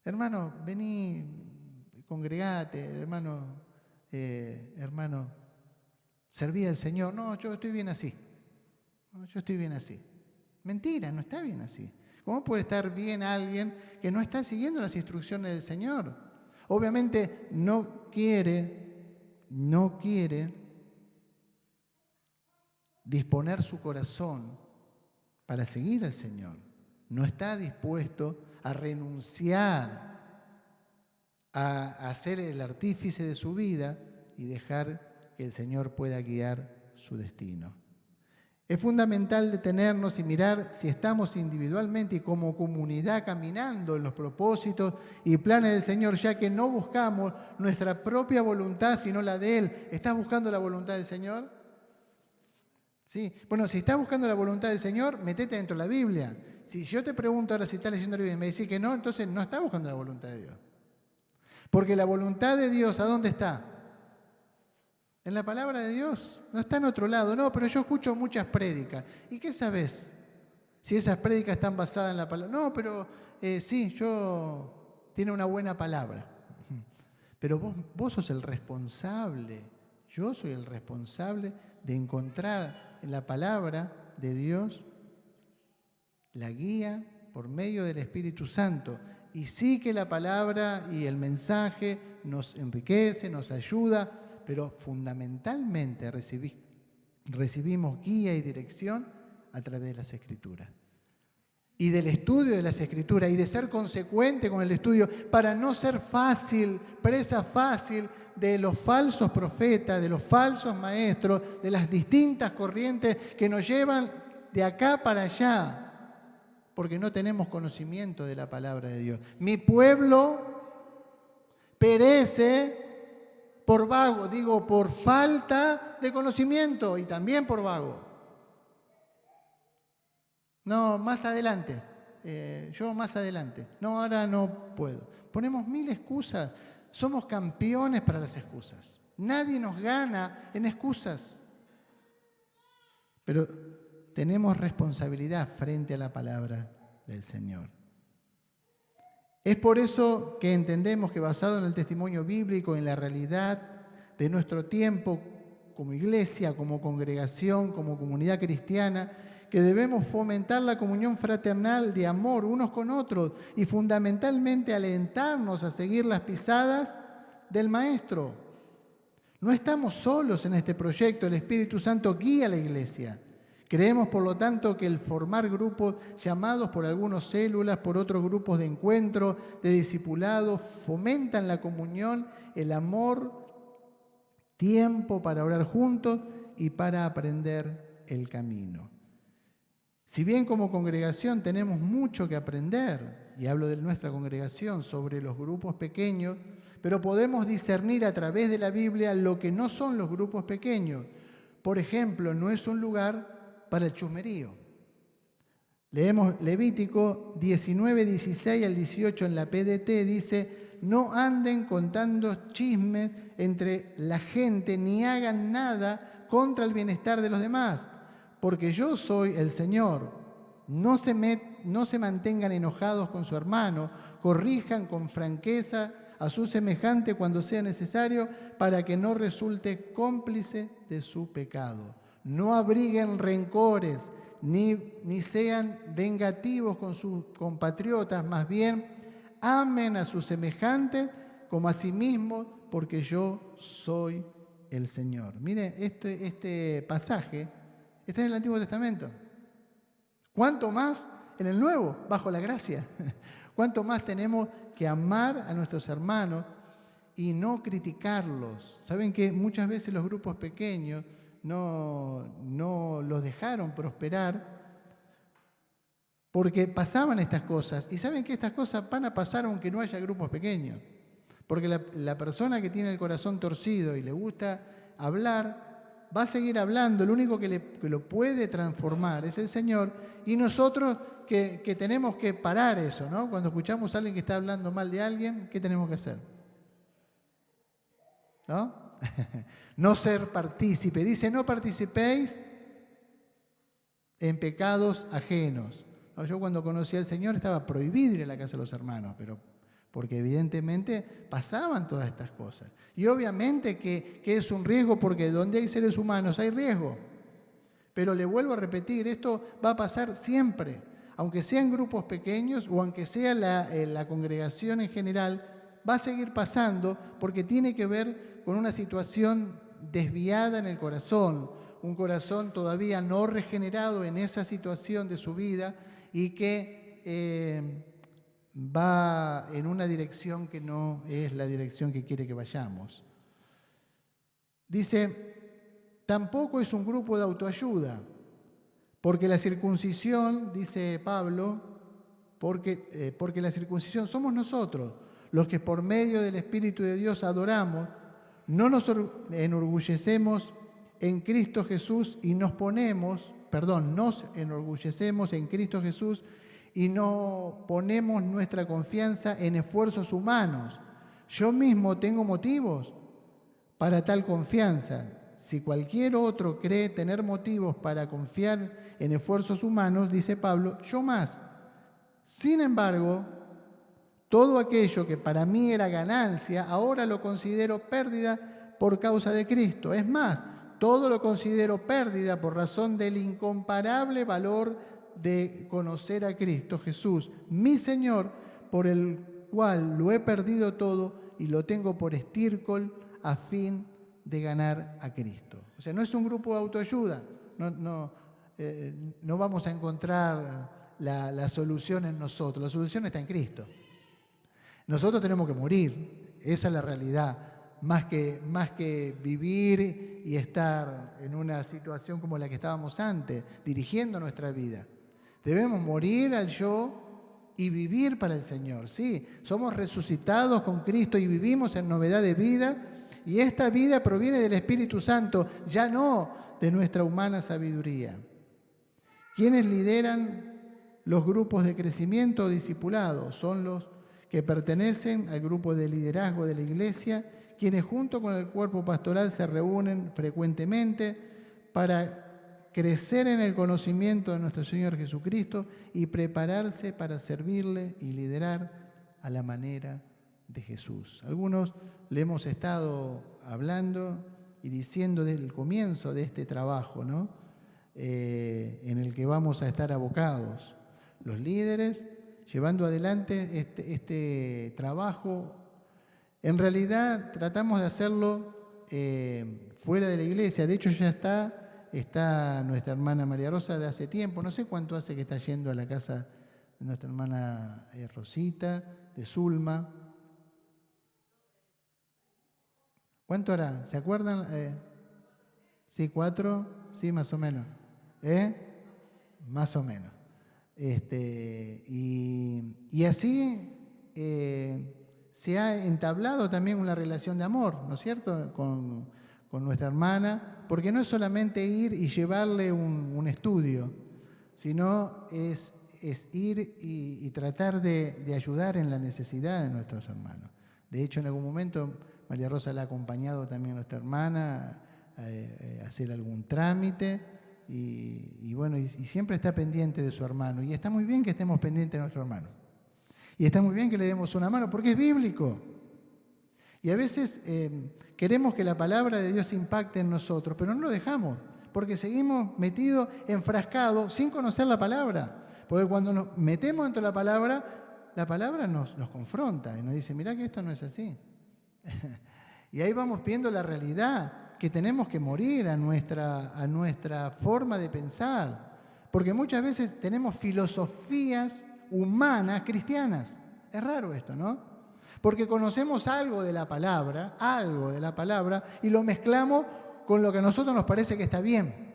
Hermano, vení, congregate, hermano, serví al Señor. No, yo estoy bien así. No, yo estoy bien así. Mentira, no está bien así. ¿Cómo puede estar bien alguien que no está siguiendo las instrucciones del Señor? Obviamente no quiere disponer su corazón para seguir al Señor. No está dispuesto a renunciar a ser el artífice de su vida y dejar que el Señor pueda guiar su destino. Es fundamental detenernos y mirar si estamos individualmente y como comunidad caminando en los propósitos y planes del Señor, ya que no buscamos nuestra propia voluntad, sino la de Él. ¿Estás buscando la voluntad del Señor? Sí. Bueno, si estás buscando la voluntad del Señor, metete dentro de la Biblia. Si yo te pregunto ahora si estás leyendo la Biblia y me decís que no, entonces no estás buscando la voluntad de Dios. Porque la voluntad de Dios, ¿a dónde está? En la palabra de Dios, no está en otro lado. No, pero yo escucho muchas prédicas. ¿Y qué sabes? Si esas prédicas están basadas en la palabra. No, pero sí, tiene una buena palabra. Pero vos sos el responsable, yo soy el responsable de encontrar en la palabra de Dios la guía por medio del Espíritu Santo. Y sí que la palabra y el mensaje nos enriquece, nos ayuda, pero fundamentalmente recibimos guía y dirección a través de las Escrituras. Y del estudio de las Escrituras y de ser consecuente con el estudio para no ser presa fácil de los falsos profetas, de los falsos maestros, de las distintas corrientes que nos llevan de acá para allá, porque no tenemos conocimiento de la palabra de Dios. Mi pueblo perece por vago, por falta de conocimiento y también por vago. No, más adelante. Yo más adelante. No, ahora no puedo. Ponemos 1000 excusas. Somos campeones para las excusas. Nadie nos gana en excusas. Pero tenemos responsabilidad frente a la palabra del Señor. Es por eso que entendemos que basado en el testimonio bíblico, en la realidad de nuestro tiempo como iglesia, como congregación, como comunidad cristiana, que debemos fomentar la comunión fraternal de amor unos con otros y fundamentalmente alentarnos a seguir las pisadas del Maestro. No estamos solos en este proyecto, el Espíritu Santo guía a la iglesia. Creemos, por lo tanto, que el formar grupos llamados por algunos células, por otros grupos de encuentro, de discipulado, fomentan la comunión, el amor, tiempo para orar juntos y para aprender el camino. Si bien como congregación tenemos mucho que aprender, y hablo de nuestra congregación, sobre los grupos pequeños, pero podemos discernir a través de la Biblia lo que no son los grupos pequeños. Por ejemplo, no es un lugar para el chusmerío. Leemos Levítico 19, 16 al 18 en la PDT, dice: no anden contando chismes entre la gente, ni hagan nada contra el bienestar de los demás, porque yo soy el Señor. No se mantengan enojados con su hermano, corrijan con franqueza a su semejante cuando sea necesario, para que no resulte cómplice de su pecado. No abriguen rencores, ni sean vengativos con sus compatriotas, más bien amen a sus semejantes como a sí mismos, porque yo soy el Señor. Mire, este pasaje está en el Antiguo Testamento. ¿Cuánto más en el Nuevo, bajo la gracia? ¿Cuánto más tenemos que amar a nuestros hermanos y criticarlos? Saben que muchas veces los grupos pequeños no los dejaron prosperar porque pasaban estas cosas. Y saben que estas cosas van a pasar aunque no haya grupos pequeños. Porque la persona que tiene el corazón torcido y le gusta hablar, va a seguir hablando. El único que lo puede transformar es el Señor. Y nosotros que tenemos que parar eso, ¿no? Cuando escuchamos a alguien que está hablando mal de alguien, ¿qué tenemos que hacer? ¿No? No ser partícipe. Dice: no participéis en pecados ajenos. Yo cuando conocí al Señor estaba prohibido ir a la casa de los hermanos, pero porque evidentemente pasaban todas estas cosas. Y obviamente que es un riesgo, porque donde hay seres humanos hay riesgo. Pero le vuelvo a repetir, esto va a pasar siempre, aunque sean grupos pequeños o aunque sea la congregación en general, va a seguir pasando porque tiene que ver con una situación desviada en el corazón, un corazón todavía no regenerado en esa situación de su vida y que va en una dirección que no es la dirección que quiere que vayamos. Dice, tampoco es un grupo de autoayuda, porque la circuncisión, dice Pablo, porque la circuncisión somos nosotros, los que por medio del Espíritu de Dios adoramos, no nos enorgullecemos en Cristo Jesús y nos enorgullecemos en Cristo Jesús y no ponemos nuestra confianza en esfuerzos humanos. Yo mismo tengo motivos para tal confianza. Si cualquier otro cree tener motivos para confiar en esfuerzos humanos, dice Pablo, yo más. Sin embargo, todo aquello que para mí era ganancia, ahora lo considero pérdida por causa de Cristo. Es más, todo lo considero pérdida por razón del incomparable valor de conocer a Cristo Jesús, mi Señor, por el cual lo he perdido todo y lo tengo por estiércol a fin de ganar a Cristo. O sea, no es un grupo de autoayuda, no vamos a encontrar la solución en nosotros, la solución está en Cristo. Nosotros tenemos que morir, esa es la realidad, más que vivir y estar en una situación como la que estábamos antes, dirigiendo nuestra vida. Debemos morir al yo y vivir para el Señor. Sí, somos resucitados con Cristo y vivimos en novedad de vida, y esta vida proviene del Espíritu Santo, ya no de nuestra humana sabiduría. ¿Quiénes lideran los grupos de crecimiento o discipulados? Son los que pertenecen al grupo de liderazgo de la iglesia, quienes junto con el cuerpo pastoral se reúnen frecuentemente para crecer en el conocimiento de nuestro Señor Jesucristo y prepararse para servirle y liderar a la manera de Jesús. Algunos le hemos estado hablando y diciendo desde el comienzo de este trabajo, ¿no? En el que vamos a estar abocados, los líderes, llevando adelante este trabajo. En realidad tratamos de hacerlo fuera de la iglesia. De hecho ya está nuestra hermana María Rosa de hace tiempo. No sé cuánto hace que está yendo a la casa de nuestra hermana Rosita, de Zulma. ¿Cuánto hará? ¿Se acuerdan? Sí, 4, sí, más o menos. Más o menos. Y así se ha entablado también una relación de amor, ¿no es cierto?, con nuestra hermana, porque no es solamente ir y llevarle un estudio, sino es ir y tratar de ayudar en la necesidad de nuestros hermanos. De hecho, en algún momento María Rosa la ha acompañado también a nuestra hermana a hacer algún trámite y bueno, y siempre está pendiente de su hermano. Y está muy bien que estemos pendientes de nuestro hermano. Y está muy bien que le demos una mano porque es bíblico. Y a veces queremos que la palabra de Dios impacte en nosotros, pero no lo dejamos porque seguimos metidos, enfrascados, sin conocer la palabra. Porque cuando nos metemos dentro de la palabra nos confronta y nos dice, mirá que esto no es así. Y ahí vamos viendo la realidad, que tenemos que morir a nuestra forma de pensar. Porque muchas veces tenemos filosofías humanas cristianas. Es raro esto, ¿no? Porque conocemos algo de la palabra, y lo mezclamos con lo que a nosotros nos parece que está bien.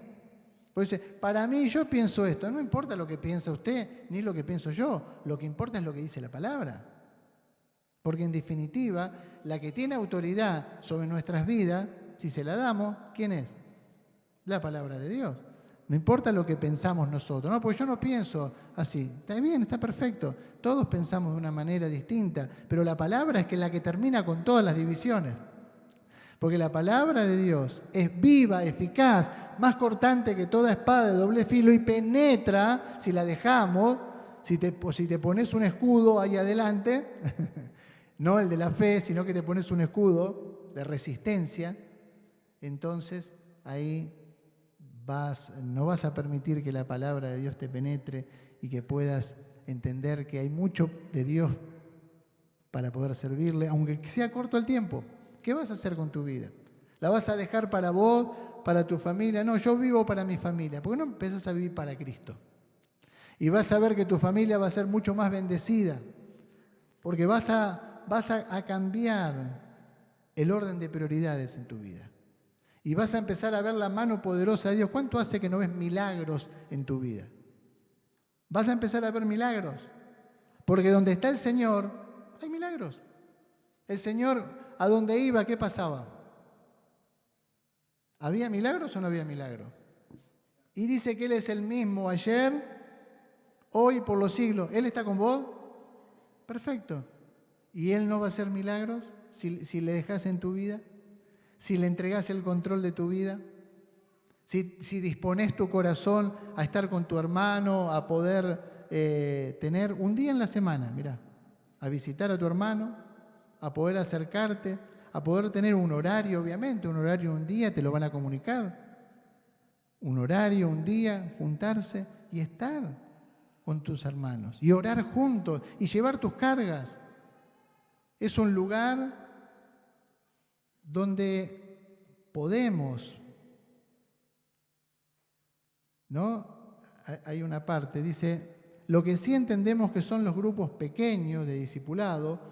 Porque dice, para mí yo pienso esto, no importa lo que piensa usted, ni lo que pienso yo, lo que importa es lo que dice la palabra. Porque en definitiva, la que tiene autoridad sobre nuestras vidas, si se la damos, ¿quién es? La palabra de Dios. No importa lo que pensamos nosotros, no, porque yo no pienso así. Está bien, está perfecto. Todos pensamos de una manera distinta, pero la palabra es la que termina con todas las divisiones. Porque la palabra de Dios es viva, eficaz, más cortante que toda espada de doble filo y penetra, si la dejamos, si te pones un escudo ahí adelante, no el de la fe, sino que te pones un escudo de resistencia, entonces ahí no vas a permitir que la palabra de Dios te penetre y que puedas entender que hay mucho de Dios para poder servirle, aunque sea corto el tiempo. ¿Qué vas a hacer con tu vida? ¿La vas a dejar para vos, para tu familia? No, yo vivo para mi familia. ¿Por qué no empezás a vivir para Cristo? Y vas a ver que tu familia va a ser mucho más bendecida, porque vas a cambiar el orden de prioridades en tu vida. Y vas a empezar a ver la mano poderosa de Dios. ¿Cuánto hace que no ves milagros en tu vida? Vas a empezar a ver milagros, porque donde está el Señor, hay milagros. El Señor, ¿a dónde iba? ¿Qué pasaba? ¿Había milagros o no había milagros? Y dice que Él es el mismo ayer, hoy, por los siglos. ¿Él está con vos? Perfecto. ¿Y Él no va a hacer milagros si le dejas en tu vida? Si le entregás el control de tu vida, si disponés tu corazón a estar con tu hermano, a poder tener un día en la semana, mirá, a visitar a tu hermano, a poder acercarte, a poder tener un horario, obviamente, un horario un día, te lo van a comunicar, un horario, un día, juntarse y estar con tus hermanos y orar juntos y llevar tus cargas. Es un lugar donde podemos, ¿no? Hay una parte, dice, lo que sí entendemos que son los grupos pequeños de discipulado,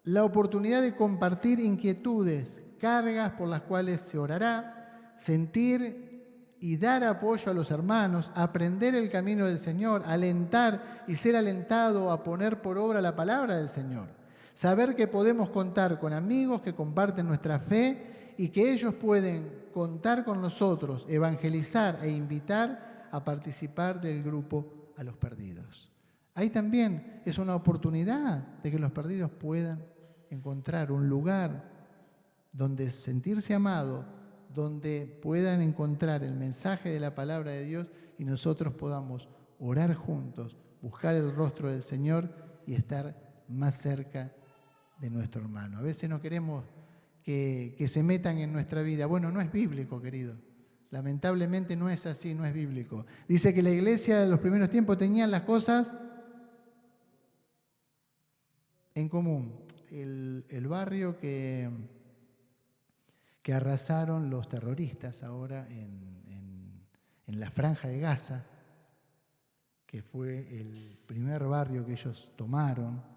la oportunidad de compartir inquietudes, cargas por las cuales se orará, sentir y dar apoyo a los hermanos, aprender el camino del Señor, alentar y ser alentado a poner por obra la palabra del Señor. Saber que podemos contar con amigos que comparten nuestra fe y que ellos pueden contar con nosotros, evangelizar e invitar a participar del grupo a los perdidos. Ahí también es una oportunidad de que los perdidos puedan encontrar un lugar donde sentirse amado, donde puedan encontrar el mensaje de la palabra de Dios y nosotros podamos orar juntos, buscar el rostro del Señor y estar más cerca de nuestro hermano. A veces no queremos que se metan en nuestra vida. Bueno, no es bíblico, querido. Lamentablemente no es así, no es bíblico. Dice que la iglesia de los primeros tiempos tenían las cosas en común. El barrio que arrasaron los terroristas ahora en la Franja de Gaza, que fue el primer barrio que ellos tomaron,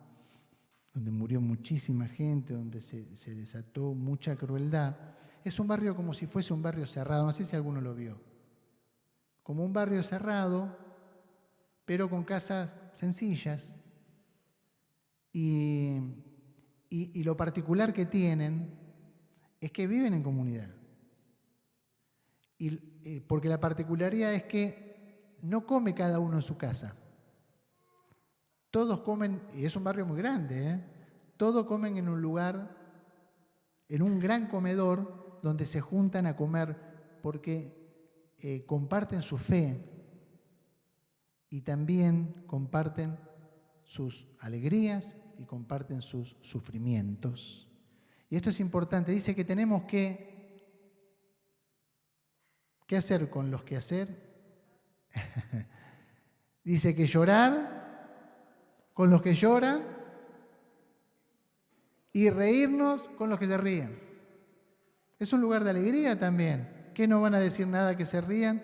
donde murió muchísima gente, donde se desató mucha crueldad. Es un barrio como si fuese un barrio cerrado, no sé si alguno lo vio. Como un barrio cerrado, pero con casas sencillas. Y lo particular que tienen es que viven en comunidad. Porque la particularidad es que no come cada uno en su casa. Todos comen, y es un barrio muy grande, todos comen en un lugar, en un gran comedor, donde se juntan a comer porque comparten su fe y también comparten sus alegrías y comparten sus sufrimientos. Y esto es importante, dice que tenemos ¿qué hacer con los que hacer? Dice que llorar con los que lloran y reírnos con los que se ríen. Es un lugar de alegría también. ¿Qué no van a decir nada que se rían?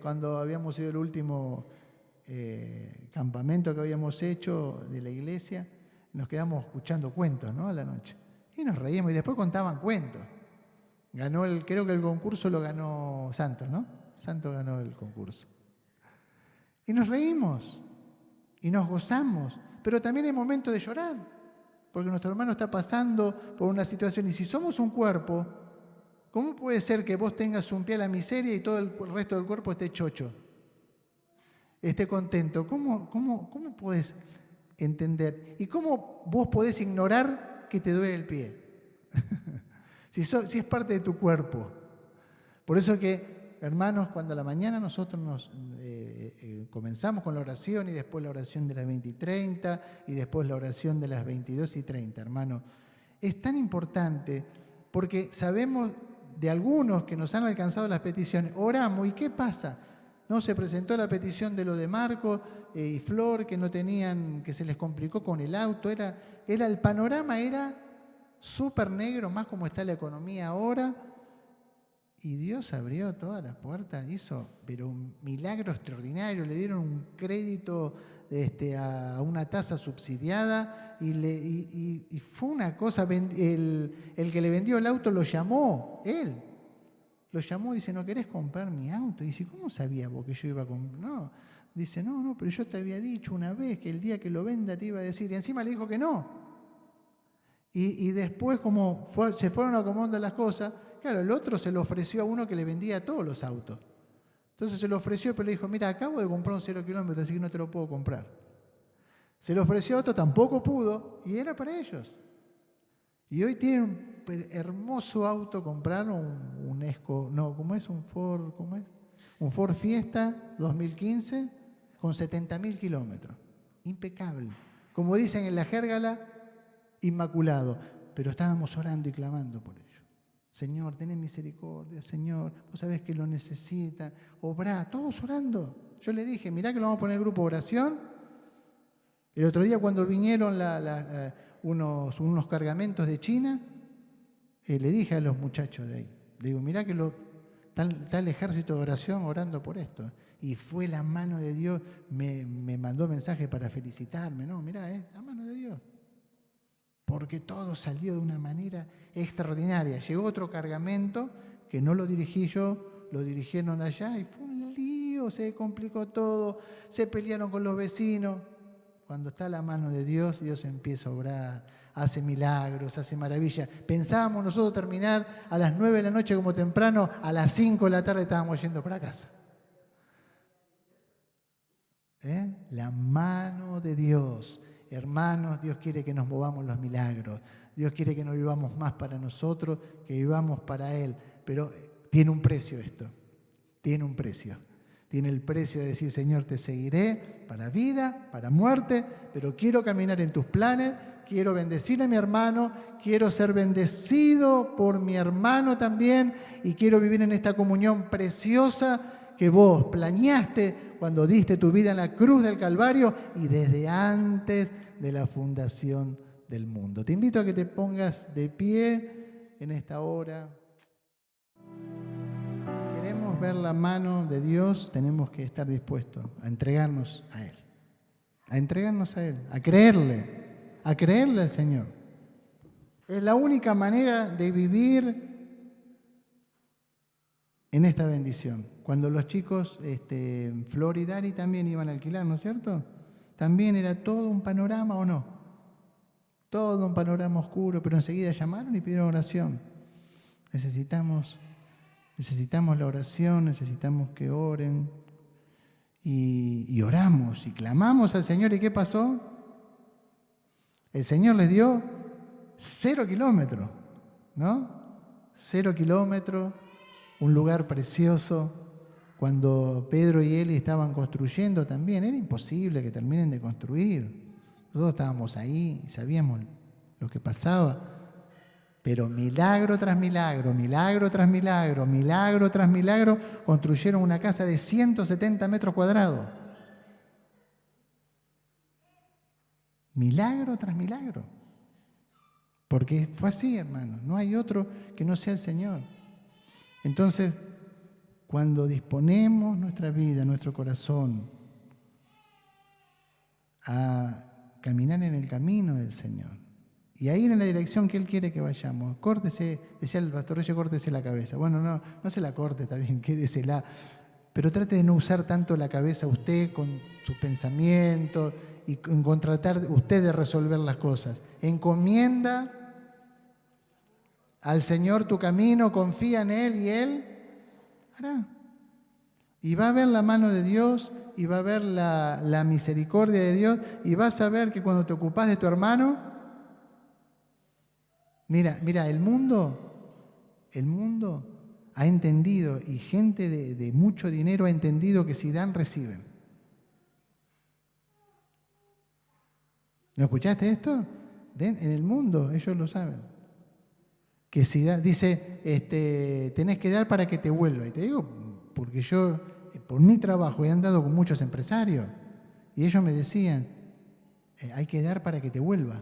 Cuando habíamos ido el último campamento que habíamos hecho de la iglesia, nos quedamos escuchando cuentos, ¿no? A la noche. Y nos reímos y después contaban cuentos. Creo que el concurso lo ganó Santos, ¿no? Santos ganó el concurso. Y nos reímos y nos gozamos, pero también hay momentos de llorar, porque nuestro hermano está pasando por una situación. Y si somos un cuerpo, ¿cómo puede ser que vos tengas un pie a la miseria y todo el resto del cuerpo esté chocho, esté contento? ¿Cómo podés entender? ¿Y cómo vos podés ignorar que te duele el pie? si es parte de tu cuerpo. Por eso que hermanos, cuando a la mañana nosotros comenzamos con la oración y después la oración de las 20:30 y después la oración de las 22:30, hermano, es tan importante porque sabemos de algunos que nos han alcanzado las peticiones, oramos, ¿y qué pasa? No, se presentó la petición de lo de Marco y Flor, que no tenían, que se les complicó con el auto, el panorama era súper negro, más como está la economía ahora, y Dios abrió todas las puertas, hizo, pero un milagro extraordinario, le dieron un crédito a una tasa subsidiada y fue una cosa, el que le vendió el auto lo llamó, él. Lo llamó y dice, ¿no querés comprar mi auto? Y dice, ¿cómo sabías vos que yo iba a comprar? No, dice, no, pero yo te había dicho una vez que el día que lo venda te iba a decir. Y encima le dijo que no. Y después, como se fueron acomodando las cosas, claro, el otro se lo ofreció a uno que le vendía todos los autos. Entonces se lo ofreció, pero le dijo, mira, acabo de comprar un 0 kilómetros, así que no te lo puedo comprar. Se lo ofreció a otro, tampoco pudo, y era para ellos. Y hoy tienen un hermoso auto, compraron un Ford Fiesta 2015 con 70.000 kilómetros. Impecable. Como dicen en la jérgala, inmaculado. Pero estábamos orando y clamando por ello. Señor, tenés misericordia, Señor, vos sabés que lo necesitan. Obrá, todos orando. Yo le dije, mirá que lo vamos a poner en el grupo de oración. El otro día cuando vinieron unos cargamentos de China, le dije a los muchachos de ahí, le digo, mirá que está el ejército de oración orando por esto. Y fue la mano de Dios, me mandó mensaje para felicitarme. No, mirá, la mano de Dios. Porque todo salió de una manera extraordinaria. Llegó otro cargamento que no lo dirigí yo, lo dirigieron allá y fue un lío, se complicó todo, se pelearon con los vecinos. Cuando está la mano de Dios, Dios empieza a obrar, hace milagros, hace maravillas. Pensábamos nosotros terminar a las 9 de la noche como temprano, a las 5 de la tarde estábamos yendo para casa. La mano de Dios. Hermanos, Dios quiere que nos movamos los milagros. Dios quiere que no vivamos más para nosotros, que vivamos para Él. Pero tiene un precio esto. Tiene un precio. Tiene el precio de decir, Señor, te seguiré para vida, para muerte, pero quiero caminar en tus planes, quiero bendecir a mi hermano, quiero ser bendecido por mi hermano también y quiero vivir en esta comunión preciosa que vos planeaste cuando diste tu vida en la cruz del Calvario y desde antes de la fundación del mundo. Te invito a que te pongas de pie en esta hora. Si queremos ver la mano de Dios, tenemos que estar dispuestos a entregarnos a Él. A entregarnos a Él, a creerle al Señor. Es la única manera de vivir en esta bendición. Cuando los chicos, Flor y Dari también iban a alquilar, ¿no es cierto? También era todo un panorama, ¿o no? Todo un panorama oscuro, pero enseguida llamaron y pidieron oración. Necesitamos la oración, necesitamos que oren. Y oramos y clamamos al Señor. ¿Y qué pasó? El Señor les dio 0 kilómetros, ¿no? 0 kilómetros, un lugar precioso. Cuando Pedro y Eli estaban construyendo también, era imposible que terminen de construir. Nosotros estábamos ahí y sabíamos lo que pasaba. Pero milagro tras milagro, milagro tras milagro, milagro tras milagro, construyeron una casa de 170 metros cuadrados. Milagro tras milagro. Porque fue así, hermano. No hay otro que no sea el Señor. Entonces, cuando disponemos nuestra vida, nuestro corazón, a caminar en el camino del Señor, y a ir en la dirección que Él quiere que vayamos. Córtese, decía el pastor Reyes, córtese la cabeza. Bueno, no se la corte, está bien, quédesela. Pero trate de no usar tanto la cabeza usted con sus pensamientos y con tratar usted de resolver las cosas. Encomienda al Señor tu camino, confía en Él y Él hará. Y va a ver la mano de Dios y va a ver la misericordia de Dios y vas a ver que cuando te ocupás de tu hermano, Mira, el mundo ha entendido, y gente de mucho dinero ha entendido que si dan, reciben. ¿No escuchaste esto? En el mundo, ellos lo saben. Que si da, dice, tenés que dar para que te vuelva. Y te digo, porque yo, por mi trabajo, he andado con muchos empresarios, y ellos me decían, hay que dar para que te vuelva.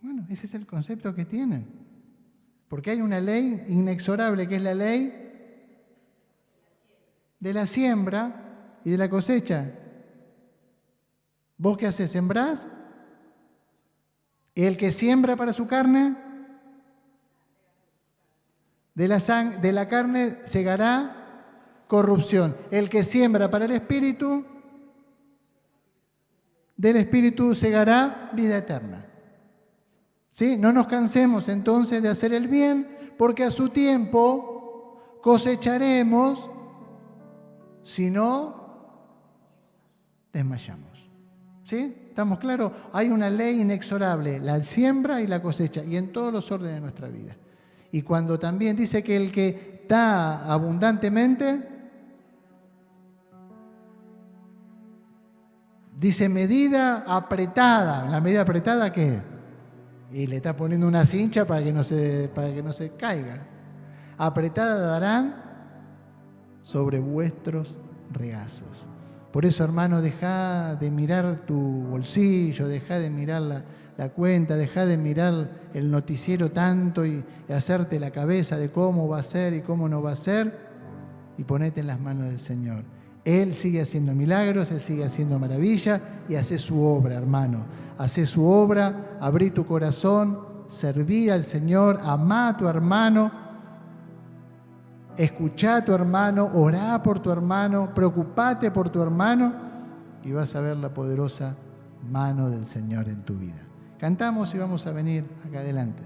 Bueno, ese es el concepto que tienen. Porque hay una ley inexorable, que es la ley de la siembra y de la cosecha. ¿Vos qué haces? ¿Sembrás? El que siembra para su carne, de la carne segará corrupción. El que siembra para el Espíritu, del Espíritu segará vida eterna. ¿Sí? No nos cansemos entonces de hacer el bien, porque a su tiempo cosecharemos, si no desmayamos. ¿Sí? ¿Estamos claros? Hay una ley inexorable, la siembra y la cosecha, y en todos los órdenes de nuestra vida. Y cuando también dice que el que da abundantemente, dice medida apretada. ¿La medida apretada qué? Y le está poniendo una cincha para que no se caiga. Apretada darán sobre vuestros regazos. Por eso, hermano, dejá de mirar tu bolsillo, dejá de mirar la cuenta, dejá de mirar el noticiero tanto y hacerte la cabeza de cómo va a ser y cómo no va a ser, y ponete en las manos del Señor. Él sigue haciendo milagros, Él sigue haciendo maravillas, y hace su obra, hermano. Hace su obra, abrí tu corazón, serví al Señor, amá a tu hermano, escuchá a tu hermano, orá por tu hermano, preocupate por tu hermano, y vas a ver la poderosa mano del Señor en tu vida. Cantamos y vamos a venir acá adelante.